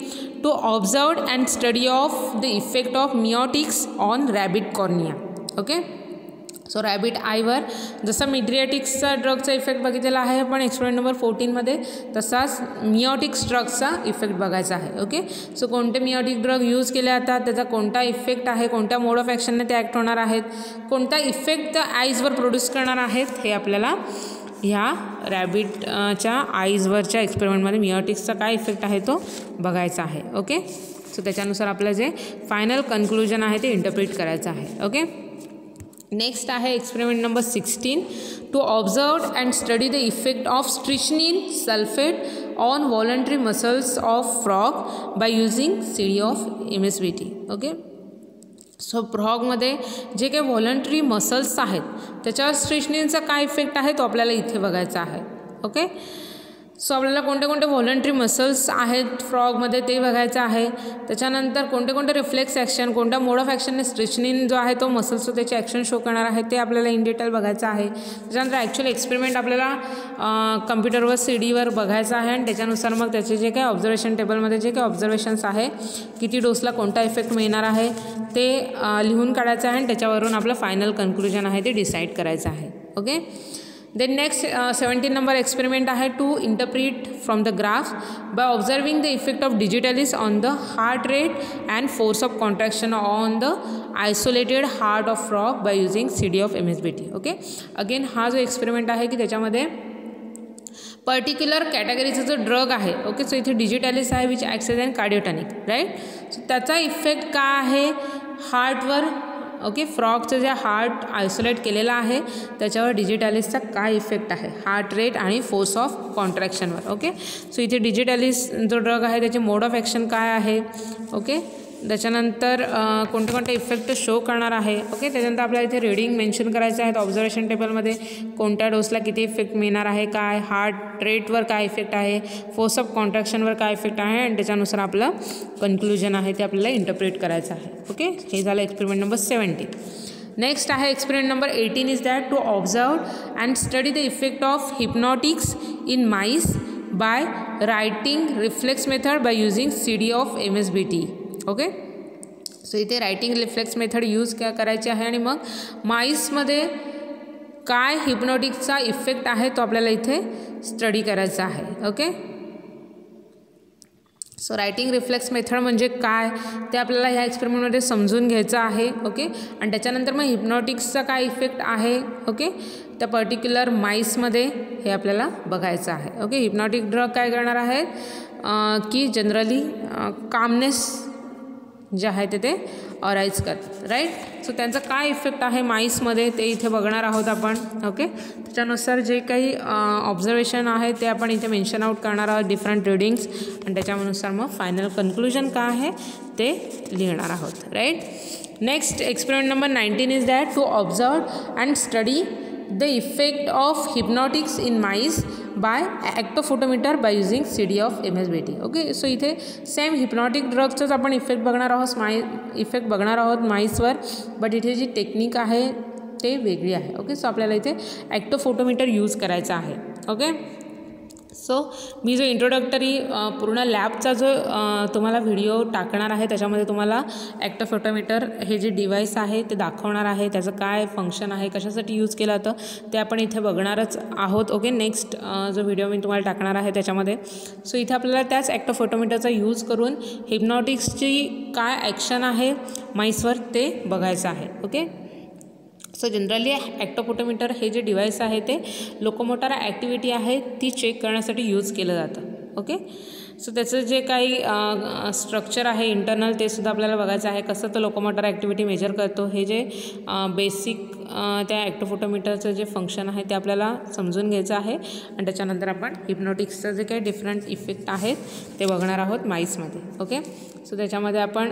to observe and study of the effect of miotics on rabbit cornea. Okay, so rabbit आयवर जसं मीडियाटिक्सचा ड्रगचा इफेक्ट बघितलेला आहे आपण एक्सपेरिमेंट नंबर 14मध्ये, तसाच मिओटिक्स ड्रगचा इफेक्ट बघायचा आहे. ओके, सो कोणते मिओटिक ड्रग यूज केले जातात, त्याचा कोणता इफेक्ट आहे, कोणत्या मोड ऑफ ॲक्शनने ते ॲक्ट होणार आहेत, कोणता इफेक्ट त्या आईजवर प्रोड्यूस करणार आहेत, हे आपल्याला ह्या रॅबिटच्या आईजवरच्या एक्सपेरिमेंटमध्ये मिओटिक्सचा काय इफेक्ट आहे तो बघायचा आहे. ओके, सो त्याच्यानुसार आपलं जे फायनल कन्क्लुजन आहे ते इंटरप्रिट करायचं आहे. ओके, नेक्स्ट आहे experiment number 16 to observe and study the effect of strychnine sulphate on voluntary muscles of frog by using CD of MSBT. Okay, so फ्रॉगमध्ये जे काही व्हॉलंटरी मसल्स आहेत त्याच्यावर स्ट्रिचनिनचा काय इफेक्ट आहे तो आपल्याला इथे बघायचा आहे. ओके, सो आपल्याला कोणते कोणते व्हॉलंटरी मसल्स आहेत फ्रॉगमध्ये ते बघायचं आहे. त्याच्यानंतर कोणते कोणते रिफ्लेक्स ॲक्शन, कोणत्या मोड ऑफ ॲक्शनने स्ट्रिचनिन जो आहे तो मसल्स त्याचे ॲक्शन शो करणार आहे ते आपल्याला इन डिटेल बघायचं आहे. त्याच्यानंतर ॲक्च्युअल एक्सपेरिमेंट आपल्याला कम्प्युटरवर CDवर बघायचं आहे आणि त्याच्यानुसार मग त्याचे जे काही ऑब्झर्वेशन टेबलमध्ये जे काही ऑब्झर्वेशन्स आहे, किती डोसला कोणता इफेक्ट मिळणार आहे ते लिहून काढायचं आहे आणि त्याच्यावरून आपलं फायनल कन्क्लुजन आहे ते डिसाईड करायचं आहे. Okay, then next 17 number experiment आहे to interpret from the graph by observing the effect of digitalis on the heart rate and force of contraction on the isolated heart of frog by using CD of MSBT. Okay, again हा जो एक्सपेरिमेंट आहे की त्याच्यामध्ये पर्टिक्युलर कॅटेगरीचा जो ड्रग आहे. ओके, सो इथे डिजिटॅलिस आहे which acts as an cardiotonic, right. So त्याचा इफेक्ट काय आहे हार्टवर. ओके, फ्रॉगचं जे हार्ट आयसोलेट केलेलं आहे त्याच्यावर डिजिटॅलिसचा काय इफेक्ट आहे हार्ट रेट आणि फोर्स ऑफ कॉन्ट्रॅक्शनवर. ओके, सो इथे डिजिटॅलिस जो ड्रग आहे त्याचे मोड ऑफ ॲक्शन काय आहे. ओके, त्याच्यानंतर कोणते कोणते इफेक्ट शो करणार आहे. ओके, त्याच्यानंतर आपल्याला इथे रीडिंग मेन्शन करायचं आहेत ऑब्झर्वेशन टेबलमध्ये, कोणत्या डोसला किती इफेक्ट मिळणार आहे, काय हार्ट रेटवर काय इफेक्ट आहे, फोर्स ऑफ कॉन्ट्रॅक्शनवर काय इफेक्ट आहे आणि त्याच्यानुसार आपलं कन्क्लुजन आहे ते आपल्याला इंटरप्रिट करायचं आहे. ओके, हे झालं एक्सपेरिमेंट नंबर 17. नेक्स्ट आहे experiment number 18 is that to observe and study the effect of hypnotics in mice by righting reflex method by using CD of MSBT. Okay, so इथे रायटिंग रिफ्लेक्स मेथड यूज करायची आहे आणि मग माईसमध्ये काय हिप्नॉटिक्सचा इफेक्ट आहे तो आपल्याला इथे स्टडी करायचा आहे. Okay, so writing reflex method म्हणजे काय ते आपल्याला ह्या एक्सपेरिमेंटमध्ये समजून घ्यायचं आहे. ओके, आणि त्याच्यानंतर मग हिप्नॉटिक्सचा काय इफेक्ट आहे ओके त्या पर्टिक्युलर माईसमध्ये हे आपल्याला बघायचं आहे. ओके, हिप्नॉटिक ड्रग काय करणार आहेत की जनरली कामनेस जे आहे ते अराईज करतात, राईट. सो त्यांचा काय इफेक्ट आहे माईसमध्ये ते इथे बघणार आहोत आपण. ओके, त्याच्यानुसार जे काही ऑब्झर्वेशन आहे ते आपण इथे मेन्शन आउट करणार आहोत, डिफरंट रीडिंग्स, आणि त्याच्यानुसार मग फायनल कन्क्लुजन काय आहे ते लिहिणार आहोत, right. Next experiment number 19 is that to observe and study the effect of hypnotics in mice by actophotometer by using CD of MSBT. Okay, so इथे सेम हिप्नॉटिक ड्रगचाच आपण इफेक्ट बघणार आहोत माईसवर, बट इथे जी टेक्निक आहे ते वेगळी आहे. ओके, सो आपल्याला इथे ॲक्टोफोटोमीटर यूज करायचा आहे. ओके, सो मी जो इंट्रोडक्टरी पूर्ण लॅबचा जो तुम्हाला व्हिडिओ टाकणार आहे त्याच्यामध्ये तुम्हाला ॲक्टोफोटोमीटर हे जे डिव्हाइस आहे ते दाखवणार आहे, त्याचं काय फंक्शन आहे, कशासाठी यूज केलं जातं ते आपण इथे बघणारच आहोत. ओके, नेक्स्ट जो व्हिडिओ मी तुम्हाला टाकणार आहे त्याच्यामध्ये. सो इथे आपल्याला त्याच ॲक्टोफोटोमीटरचा यूज करून हिप्नॉटिक्सची काय ॲक्शन आहे माईसवर ते बघायचं आहे. ओके, सो जनरली ॲक्टोपोटोमीटर हे जे डिव्हाइस आहे ते लोकोमोटर ॲक्टिव्हिटी आहे ती चेक करण्यासाठी यूज केलं जातं. ओके, सो त्याचं जे काही स्ट्रक्चर आहे इंटरनल ते सुद्धा आपल्याला बघायचं आहे, कसं तो लोकोमोटर ॲक्टिव्हिटी मेजर करतो. हे जे बेसिक त्या ॲक्टोपोटोमीटरचं जे फंक्शन आहे ते आपल्याला समजून घ्यायचं आहे आणि त्याच्यानंतर आपण हिप्नोटिक्सचं जे काही डिफरंट इफेक्ट आहेत ते बघणार आहोत माईसमध्ये. ओके, सो त्याच्यामध्ये आपण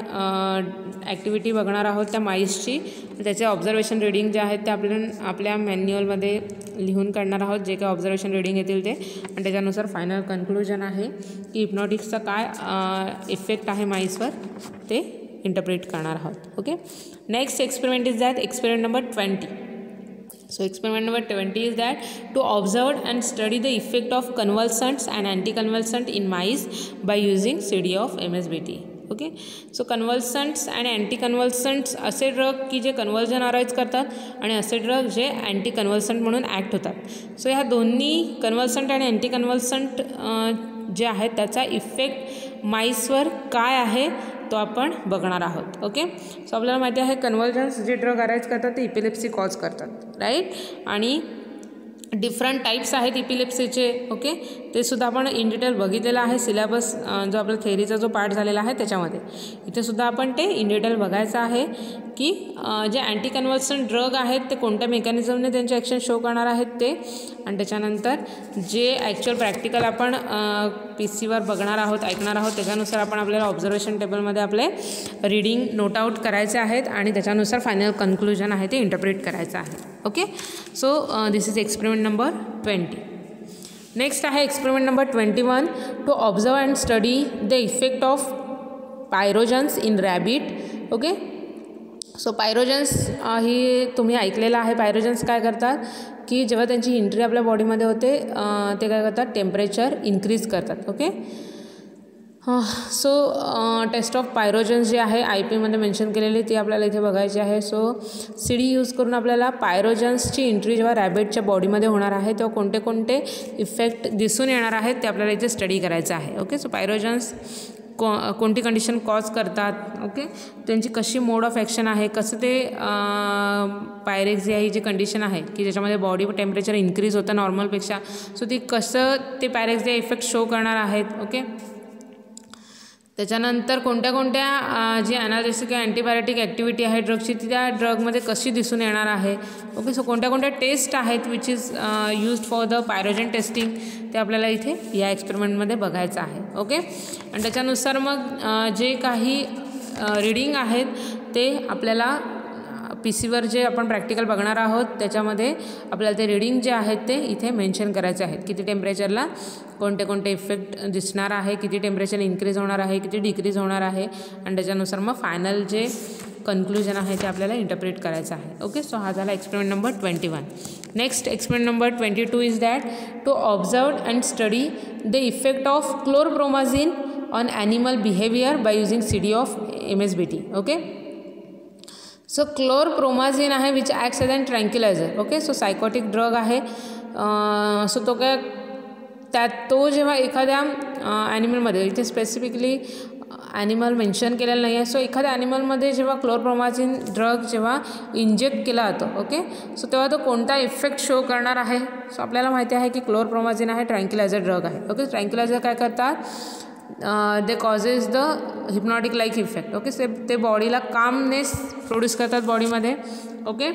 ॲक्टिव्हिटी बघणार आहोत त्या माईसची, त्याचे ऑब्झर्वेशन रिडिंग जे आहेत ते आपल्या मॅन्युअलमध्ये लिहून काढणार आहोत, जे काही ऑब्झर्वेशन रिडिंग येतील ते, आणि त्याच्यानुसार फायनल कन्क्लुजन आहे की हिप्नोटिक्सचा काय इफेक्ट आहे माईसवर ते इंटरप्रेट करणार आहोत. Okay, next experiment is that experiment number 20. So experiment number 20 is that to observe and study the effect of convulsants and anticonvulsant in mice by using CD of MSBT. Okay, so convulsants आणि अँटीकन्व्हल्संट्स असे ड्रग की जे कन्व्हल्जन अराईज करतात आणि असे ड्रग जे अँटी कन्व्हल्संट म्हणून ॲक्ट होतात. सो ह्या दोन्ही कन्व्हल्संट आणि अँटी कन्व्हल्संट जे आहेत त्याचा इफेक्ट माईसवर काय आहे तो आपण बघणार आहोत. ओके, सो आपल्याला माहिती आहे कन्व्हल्जन्स जे ड्रग अराईज करतात ते इपिलेप्सी कॉज करतात, राईट, आणि डिफरंट टाईप्स आहेत इपिलेप्सीचे. ओके, ते सुद्धा आपण इन डिटेल बघितलेलं आहे सिलेबस जो आपला थेअरीचा जो पार्ट झालेला आहे त्याच्यामध्ये. इथे सुद्धा आपण ते इन डिटेल बघायचं आहे की जे अँटी कन्व्हल्संट ड्रग आहेत ते कोणत्या मेकॅनिझमने त्यांचे ॲक्शन शो करणार आहेत ते, आणि त्याच्यानंतर जे ॲक्च्युअल प्रॅक्टिकल आपण PC वर बघणार आहोत, ऐकणार आहोत, त्याच्यानुसार आपण आपल्याला ऑब्झर्वेशन टेबलमध्ये आपले रीडिंग नोट आऊट करायचे आहेत आणि त्याच्यानुसार फायनल कन्क्लुजन आहे ते इंटरप्रेट करायचं आहे. Okay, so this is experiment number 20. Next आहे experiment number 21 to observe and study the effect of pyrogens in rabbit. Okay, so pyrogens ही तुम्ही ऐकलेलं आहे. पायरोजन्स काय करतात की जेव्हा त्यांची एंट्री आपल्या बॉडीमध्ये होते ते काय करतात, टेम्परेचर इन्क्रीज करतात. ओके, सो टेस्ट ऑफ पायरोजन्स जी आहे IP मेन्शन केलेली ती आपल्याला इथे बघायची आहे. सो CD यूज करून आपल्याला पायरोजन्सची एंट्री जेव्हा रॅबिटच्या बॉडीमध्ये होणार आहे तेव्हा कोणते कोणते इफेक्ट दिसून येणार आहेत ते आपल्याला इथे स्टडी करायचं आहे. ओके, सो पायरोजन्स कोणती कंडिशन कॉज करतात, ओके, त्यांची कशी मोड ऑफ ॲक्शन आहे, कसं ते पायरेक्स ही जी कंडिशन आहे की ज्याच्यामध्ये बॉडी टेम्परेचर इन्क्रीज होतं नॉर्मलपेक्षा, सो ती कसं ते पायरेक्स इफेक्ट शो करणार आहेत. ओके, त्याच्यानंतर कोणत्या कोणत्या जी ॲनालिसिस किंवा अँटीबायोटिक ॲक्टिव्हिटी आहे ड्रगची ती त्या ड्रगमध्ये कशी दिसून येणार आहे. ओके, सो कोणत्या कोणत्या टेस्ट आहेत which is used for the pyrogen testing ते आपल्याला इथे या एक्सपेरिमेंटमध्ये बघायचं आहे. ओके, आणि त्याच्यानुसार मग जे काही रीडिंग आहेत ते आपल्याला PC वर जे आपण प्रॅक्टिकल बघणार आहोत त्याच्यामध्ये आपल्याला ते रीडिंग जे आहेत ते इथे मेन्शन करायचे आहेत. किती टेम्परेचरला कोणते कोणते इफेक्ट दिसणार आहे, किती टेम्परेचर इन्क्रीज होणार आहे, किती डिक्रीज होणार आहे, आणि त्याच्यानुसार मग फायनल जे कन्क्लुजन आहे ते आपल्याला इंटरप्रेट करायचं आहे. ओके, सो हा झाला experiment number 21. Next experiment number 22 is that to observe and study the effect of chlorpromazine on animal behaviour by using CD of MSBT. Okay, so chlorpromazine आहे which acts as an tranquilliser. Okay, so psychotic drug आहे. सो तो काय तो जेव्हा एखाद्या ॲनिमलमध्ये, इथे स्पेसिफिकली ॲनिमल मेन्शन केलेलं नाही आहे, सो एखाद्या ॲनिमलमध्ये जेव्हा क्लोरप्रोमाझिन ड्रग जेव्हा इंजेक्ट केला जातो, ओके, सो तेव्हा तो कोणता इफेक्ट शो करणार आहे. सो आपल्याला माहिती आहे की क्लोरप्रोमाझिन आहे ट्रँक्युलायझर ड्रग आहे. ओके, ट्रँक्युलायझर काय करतात, they causes the hypnotic like effect. Okay, ते बॉडीला कामनेस प्रोड्यूस करतात बॉडीमध्ये. ओके,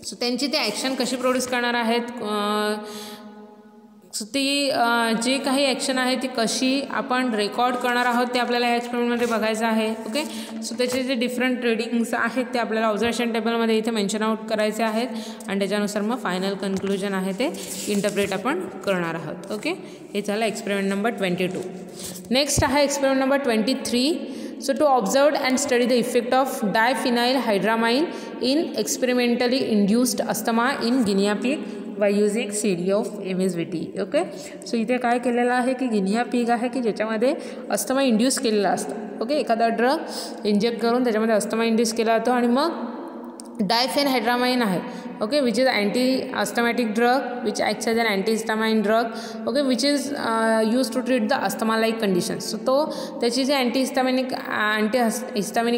सो त्यांची ते ॲक्शन कशी प्रोड्यूस करणार आहेत, सो ती जे काही ॲक्शन आहे ती कशी आपण रेकॉर्ड करणार आहोत ते आपल्याला या एक्सपेरिमेंटमध्ये बघायचं आहे. ओके, सो त्याचे जे डिफरंट रीडिंग्स आहेत ते आपल्याला ऑब्झर्वेशन टेबलमध्ये इथे मेन्शन आउट करायचे आहेत आणि त्याच्यानुसार मग फायनल कन्क्लुजन आहे ते इंटरप्रेट आपण करणार आहोत. ओके, हे झालं एक्सपेरिमेंट नंबर 22. नेक्स्ट आहे experiment number 23. So to observe and study the effect of diphenylhydramine in experimentally induced asthma in guinea pig by using CD of MSBT. Okay, so इथे काय केलेलं आहे की गिनिया पिग आहे की ज्याच्यामध्ये अस्थमा इंड्यूस केलेला असतं. ओके, एखादा ड्रग इंजेक्ट करून त्याच्यामध्ये अस्थमा इंड्यूस केला जातो आणि मग डायफेनहाइड्रामाइन आहे, okay, which is anti asthmatic drug which acts as an antihistamine drug, okay, which is use to treat the asthma like conditions. So तो त्याची जी अँटीहिस्टामिनिक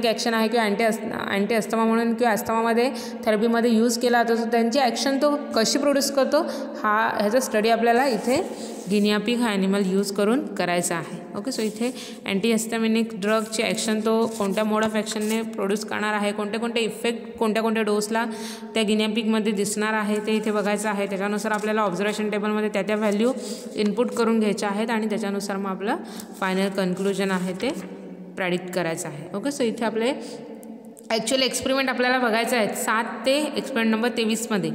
ॲक्शन आहे किंवा अँटी अस्थमा म्हणून किंवा अस्थमामध्ये थेरपीमध्ये यूज केला जातो. सो त्यांची ॲक्शन तो कशी प्रोड्यूस करतो ह्याचा स्टडी आपल्याला इथे गिनिया पिग हा ॲनिमल यूज करून करायचा आहे. ओके, सो इथे अँटीहिस्टामिनिक ड्रगची ॲक्शन तो कोणत्या मोड ऑफ ॲक्शनने प्रोड्यूस करणार आहे, कोणते इफेक्ट कोणत्या डोसला त्या गिनिया पिगमध्ये दिसणार आहे ते इथे बघायचं आहे. त्याच्यानुसार आपल्याला ऑब्झर्वेशन टेबलमध्ये त्या व्हॅल्यू इनपुट करून घ्यायच्या आहेत आणि त्याच्यानुसार मग आपलं फायनल कन्क्लुजन आहे ते प्रेडिक्ट करायचं आहे. ओके, सो इथे आपले ॲक्च्युअल एक्सपेरिमेंट आपल्याला बघायचं आहे. 7 ते एक्सपेरिमेंट नंबर 23मध्ये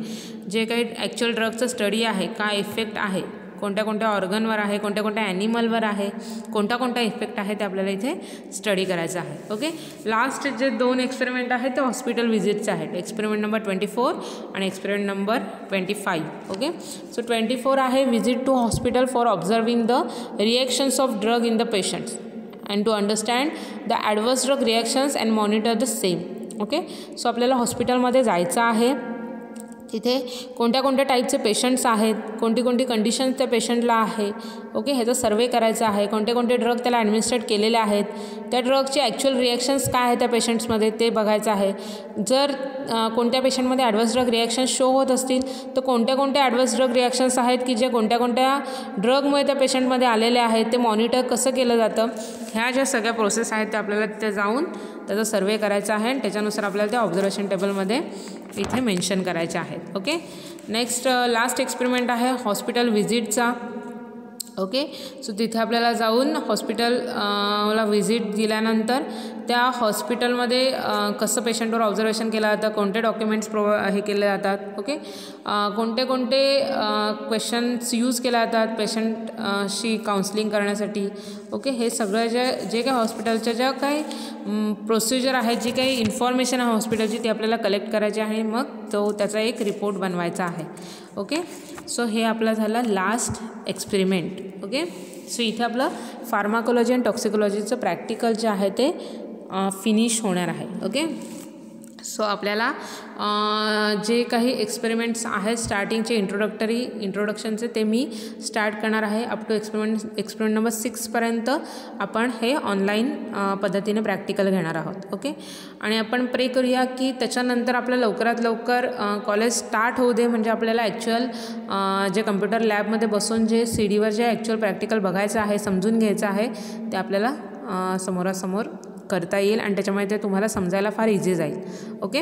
जे काही ॲक्च्युअल ड्रगचं स्टडी आहे, काय इफेक्ट आहे, कोणत्या ऑर्गनवर आहे, कोणत्या ॲनिमलवर आहे, कोणता इफेक्ट आहे ते आपल्याला इथे स्टडी करायचं आहे. ओके, लास्ट जे 2 एक्सपेरिमेंट आहेत ते हॉस्पिटल व्हिजिटचे आहेत. एक्सपेरिमेंट नंबर 24 आणि एक्सपेरिमेंट नंबर 25. ओके, सो 24 आहे visit to hospital for observing the reactions of drug in the patients and to understand the adverse drug reactions and monitor the same. Okay, so आपल्याला हॉस्पिटलमध्ये जायचं आहे. तिथे कोणत्या टाईपचे पेशंट्स आहेत, कोणती कंडिशन्स त्या पेशंटला आहे. ओके, ह्याचा सर्वे करायचा आहे. कोणते ड्रग त्याला ॲडमिनिस्ट्रेट केलेले आहेत, त्या ड्रगचे ॲक्च्युअल रिॲक्शन्स काय आहेत त्या पेशंट्समध्ये ते बघायचं आहे. जर कोणत्या पेशंटमध्ये ॲडवर्स ड्रग रिॲक्शन्स शो होत असतील तर कोणत्या ॲडवर्स ड्रग रिॲक्शन्स आहेत की जे कोणत्या ड्रगमुळे त्या पेशंटमध्ये आलेले आहेत ते मॉनिटर कसं केलं जातं. ह्या ज्या सगळ्या प्रोसेस आहेत त्या आपल्याला तिथे जाऊन त्याचा सर्वे करायचा आहे आणि त्याच्यानुसार आपल्याला त्या ऑब्झर्वेशन टेबलमध्ये इथे मेन्शन करायचे आहेत. ओके, नेक्स्ट लास्ट एक्सपेरिमेंट आहे हॉस्पिटल व्हिजिटचा. ओके, सो तिथे आपल्याला जाऊन हॉस्पिटलला व्हिजिट दिल्यानंतर त्या हॉस्पिटलमध्ये कसं पेशंटवर ऑब्झर्वेशन केलं जातं, कोणते डॉक्युमेंट्स हे केले जातात. ओके, कोणते क्वेश्चन्स यूज केले जातात पेशंटशी काउन्सिलिंग करण्यासाठी. ओके, हे सगळं जे काही हॉस्पिटलच्या ज्या काही प्रोसिजर आहेत, जी काही इन्फॉर्मेशन आहे हॉस्पिटलची ती आपल्याला कलेक्ट करायची आहे. मग त्याचा एक रिपोर्ट बनवायचा आहे. ओके, सो हे आपलं झालं लास्ट एक्सपेरिमेंट. ओके, सो इथे आपलं फार्माकोलॉजी आणि टॉक्सिकोलॉजीचं प्रॅक्टिकल जे आहे ते फिनिश होणार आहे. ओके, सो आपल्याला जे काही एक्सपेरिमेंट्स आहेत स्टार्टिंगचे इंट्रोडक्शनचे ते मी स्टार्ट करणार आहे. अप टू एक्सपेरिमेंट नंबर 6पर्यंत आपण हे ऑनलाईन पद्धतीने प्रॅक्टिकल घेणार आहोत. ओके, आणि आपण प्रे करूया की त्याच्यानंतर आपलं लवकरात लवकर कॉलेज स्टार्ट होऊ दे, म्हणजे आपल्याला ॲक्च्युअल जे कम्प्युटर लॅबमध्ये बसून जे CDवर जे ॲक्च्युअल प्रॅक्टिकल बघायचं आहे, समजून घ्यायचं आहे ते आपल्याला समोरासमोर करता येईल आणि त्याच्यामुळे ते तुम्हाला समजायला फार इझी जाईल. ओके,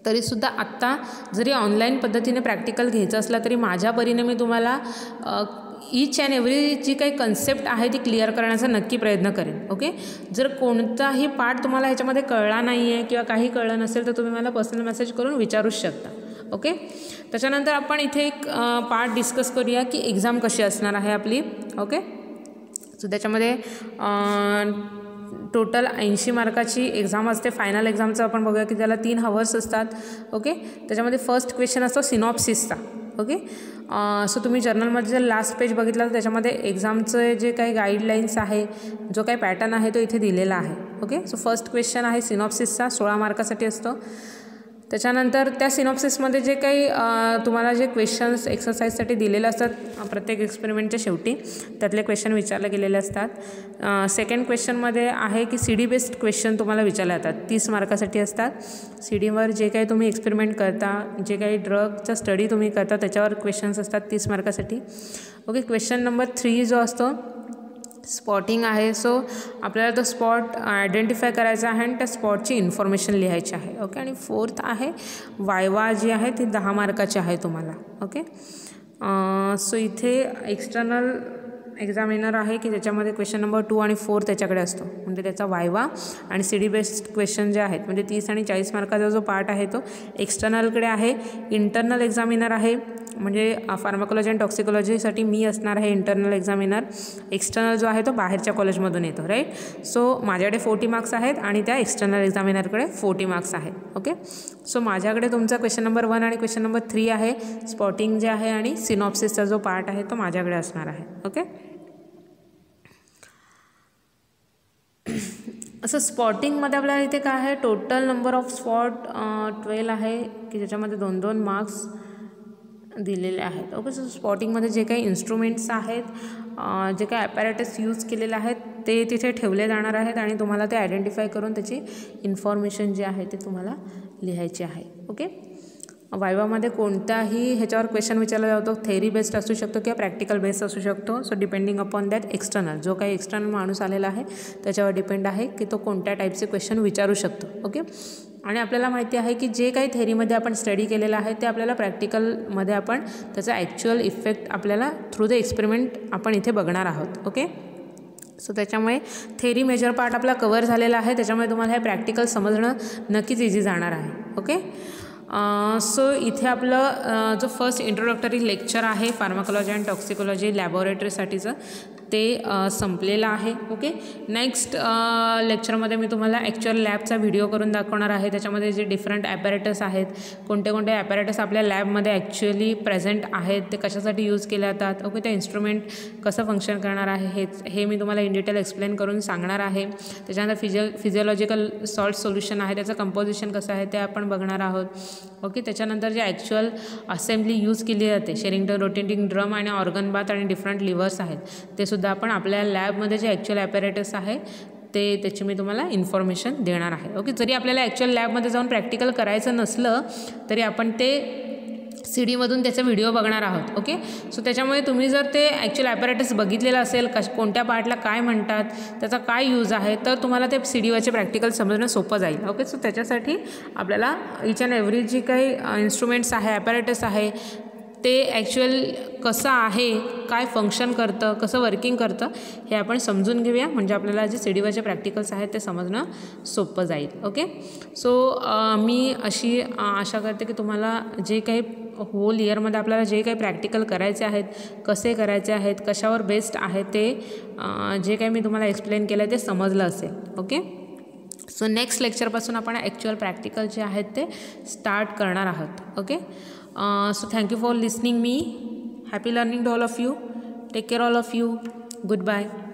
तरीसुद्धा आत्ता जरी ऑनलाईन पद्धतीने प्रॅक्टिकल घ्यायचं असलं तरी माझ्या परीने मी तुम्हाला ईच अँड एव्हरी जी काही कन्सेप्ट आहे ती क्लिअर करण्याचा नक्की प्रयत्न करेन. ओके, जर कोणताही पार्ट तुम्हाला ह्याच्यामध्ये कळला नाही आहे किंवा काही कळलं नसेल तर तुम्ही मला पर्सनल मेसेज करून विचारूच शकता. ओके, त्याच्यानंतर आपण इथे एक पार्ट डिस्कस करूया की एक्झाम कशी असणार आहे आपली. ओके, सो त्याच्यामध्ये टोटल 80 मार्काची एक्झाम असते. फायनल एक्झामचं आपण बघूया की त्याला 3 hours असतात. ओके, त्याच्यामध्ये फर्स्ट क्वेश्चन असतो सिनॉप्सिसचा. ओके, सो तुम्ही जर्नलमध्ये जर लास्ट पेज बघितला तर त्याच्यामध्ये एक्झामचं जे काही गाईडलाईन्स आहे, जो काही पॅटर्न आहे तो इथे दिलेला आहे. ओके, सो फर्स्ट क्वेश्चन आहे सिनॉप्सिसचा, 16 मार्कासाठी असतो. त्याच्यानंतर त्या सिनॉप्सिसमध्ये जे काही तुम्हाला जे क्वेश्चन्स एक्सरसाइजसाठी दिलेले असतात प्रत्येक एक्सपेरिमेंटच्या शेवटी त्यातले क्वेश्चन विचारले गेलेले असतात. सेकंड क्वेश्चनमध्ये आहे की CD बेस्ड क्वेश्चन तुम्हाला विचारले जातात, 30 मार्कासाठी असतात. CDवर जे काही तुम्ही एक्सपेरिमेंट करता, जे काही ड्रगचा स्टडी तुम्ही करता त्याच्यावर क्वेश्चन्स असतात 30 मार्कासाठी. ओके, क्वेश्चन नंबर 3 जो असतो स्पॉटिंग आहे. सो आपल्याला तो स्पॉट आयडेंटिफाय करायचा आहे आणि त्या स्पॉटची इन्फॉर्मेशन लिहायची आहे. ओके, आणि 4th आहे वायवा जी आहे ती 10 मार्काची आहे तुम्हाला. ओके, सो इथे एक्सटर्नल एक्झामिनर आहे की त्याच्यामध्ये क्वेश्चन नंबर 2 आणि 4 त्याच्याकडे असतो, म्हणजे त्याचा वायवा. आणि CD बेस्ड क्वेश्चन जे आहेत म्हणजे 30 आणि 40 मार्काचा जो पार्ट आहे तो एक्सटर्नलकडे आहे. इंटरनल एक्झामिनर आहे, म्हणजे फार्माकोलॉजी आणि टॉक्सिकोलॉजीसाठी मी असणार आहे इंटरनल एक्झामिनर. एक्सटर्नल जो आहे तो बाहेरच्या कॉलेजमधून येतो, राईट. सो माझ्याकडे 40 मार्क्स आहेत आणि त्या एक्सटर्नल एक्झामिनरकडे 40 मार्क्स आहेत. ओके, सो माझ्याकडे तुमचा क्वेश्चन नंबर 1 आणि क्वेश्चन नंबर 3 आहे. स्पॉटिंग जे आहे आणि सिनॉप्सिसचा जो पार्ट आहे तो माझ्याकडे असणार आहे. ओके, असं स्पॉटिंगमध्ये आपल्याला इथे काय आहे, टोटल नंबर ऑफ स्पॉट 12 आहे की ज्याच्यामध्ये 2-2 मार्क्स दिलेले आहेत. ओके, सो स्पॉटिंगमध्ये जे काही इन्स्ट्रुमेंट्स आहेत, जे काही ॲपॅरेटस यूज केलेले आहेत ते तिथे ठेवले जाणार आहेत आणि तुम्हाला ते आयडेंटिफाय करून त्याची इन्फॉर्मेशन जी आहे ते तुम्हाला लिहायची आहे. ओके, वायवामध्ये कोणताही ह्याच्यावर क्वेश्चन विचारला जातो, थेरी बेस्ड असू शकतो किंवा प्रॅक्टिकल बेस्ड असू शकतो. So depending upon that external, जो काही एक्सटर्नल माणूस आलेला आहे त्याच्यावर डिपेंड आहे की तो कोणत्या टाईपचे क्वेश्चन विचारू शकतो. ओके, आणि आपल्याला माहिती आहे की जे काही थेरीमध्ये आपण स्टडी केलेलं आहे ते आपल्याला प्रॅक्टिकलमध्ये आपण त्याचा ॲक्च्युअल इफेक्ट आपल्याला थ्रू द एक्सपेरिमेंट आपण इथे बघणार आहोत. ओके, सो त्याच्यामुळे थेरी मेजर पार्ट आपला कवर झालेला आहे, त्याच्यामुळे तुम्हाला हे प्रॅक्टिकल समजणं नक्कीच इझी जाणार आहे. ओके, सो इथे आपलं जो फर्स्ट इंट्रोडक्टरी लेक्चर आहे फार्माकोलॉजी अँड टॉक्सिकोलॉजी लॅबोरेटरीसाठीचं ते संपलेलं आहे. ओके, नेक्स्ट लेक्चरमध्ये मी तुम्हाला ॲक्च्युअल लॅबचा व्हिडिओ करून दाखवणार आहे. त्याच्यामध्ये जे डिफरंट ॲपॅरेटस आहेत, कोणते कोणते ॲपॅरेटस आपल्या लॅबमध्ये ॲक्च्युअली प्रेझेंट आहेत, ते कशासाठी यूज केले जातात. ओके, त्या इन्स्ट्रुमेंट कसं फंक्शन करणार आहे हे मी तुम्हाला इन डिटेल एक्सप्लेन करून सांगणार आहे. त्याच्यानंतर फिजिओलॉजिकल सॉल्ट सोल्युशन आहे, त्याचं कंपोजिशन कसं आहे ते आपण बघणार आहोत. ओके, त्याच्यानंतर जे ॲक्च्युअल असेंब्ली यूज केली जाते, शेरिंग्टन रोटेटिंग ड्रम आणि ऑर्गन बाथ आणि डिफरंट लिव्हर्स आहेत, ते सुद्धा आपण आपल्या लॅबमध्ये जे ॲक्च्युअल ॲपॅरेटस आहे त्याची मी तुम्हाला इन्फॉर्मेशन देणार आहे. ओके, जरी आपल्याला ॲक्च्युअल लॅबमध्ये जाऊन प्रॅक्टिकल करायचं नसलं तरी आपण ते सीडीमधून त्याचा व्हिडिओ बघणार आहोत. ओके, सो त्याच्यामुळे तुम्ही जर ते ॲक्च्युअल ॲपॅरेटस बघितलेलं असेल, कोणत्या पार्टला काय म्हणतात, त्याचा काय यूज आहे, तर तुम्हाला ते सीडीवरचे प्रॅक्टिकल समजणं सोपं जाईल. ओके, सो त्याच्यासाठी आपल्याला इच अँड एव्हरी जी काही इन्स्ट्रुमेंट्स आहे, ॲपॅरेटस आहे, ते ॲक्च्युअल कसं आहे, काय फंक्शन करतं, कसं वर्किंग करतं हे आपण समजून घेऊया, म्हणजे आपल्याला जे सीडीवरचे प्रॅक्टिकल्स आहेत ते समजणं सोपं जाईल. ओके, सो मी अशी आशा करते की तुम्हाला जे काही होल इयरमध्ये आपल्याला जे काही प्रॅक्टिकल करायचे आहेत, कसे करायचे आहेत, कशावर बेस्ड आहे, ते जे काही मी तुम्हाला एक्सप्लेन केलं आहे ते समजलं असेल. ओके, सो नेक्स्ट लेक्चरपासून आपण ॲक्च्युअल प्रॅक्टिकल जे आहेत ते स्टार्ट करणार आहोत. Okay, so thank you for listening me. Happy learning to all of you. Take care all of you. Goodbye.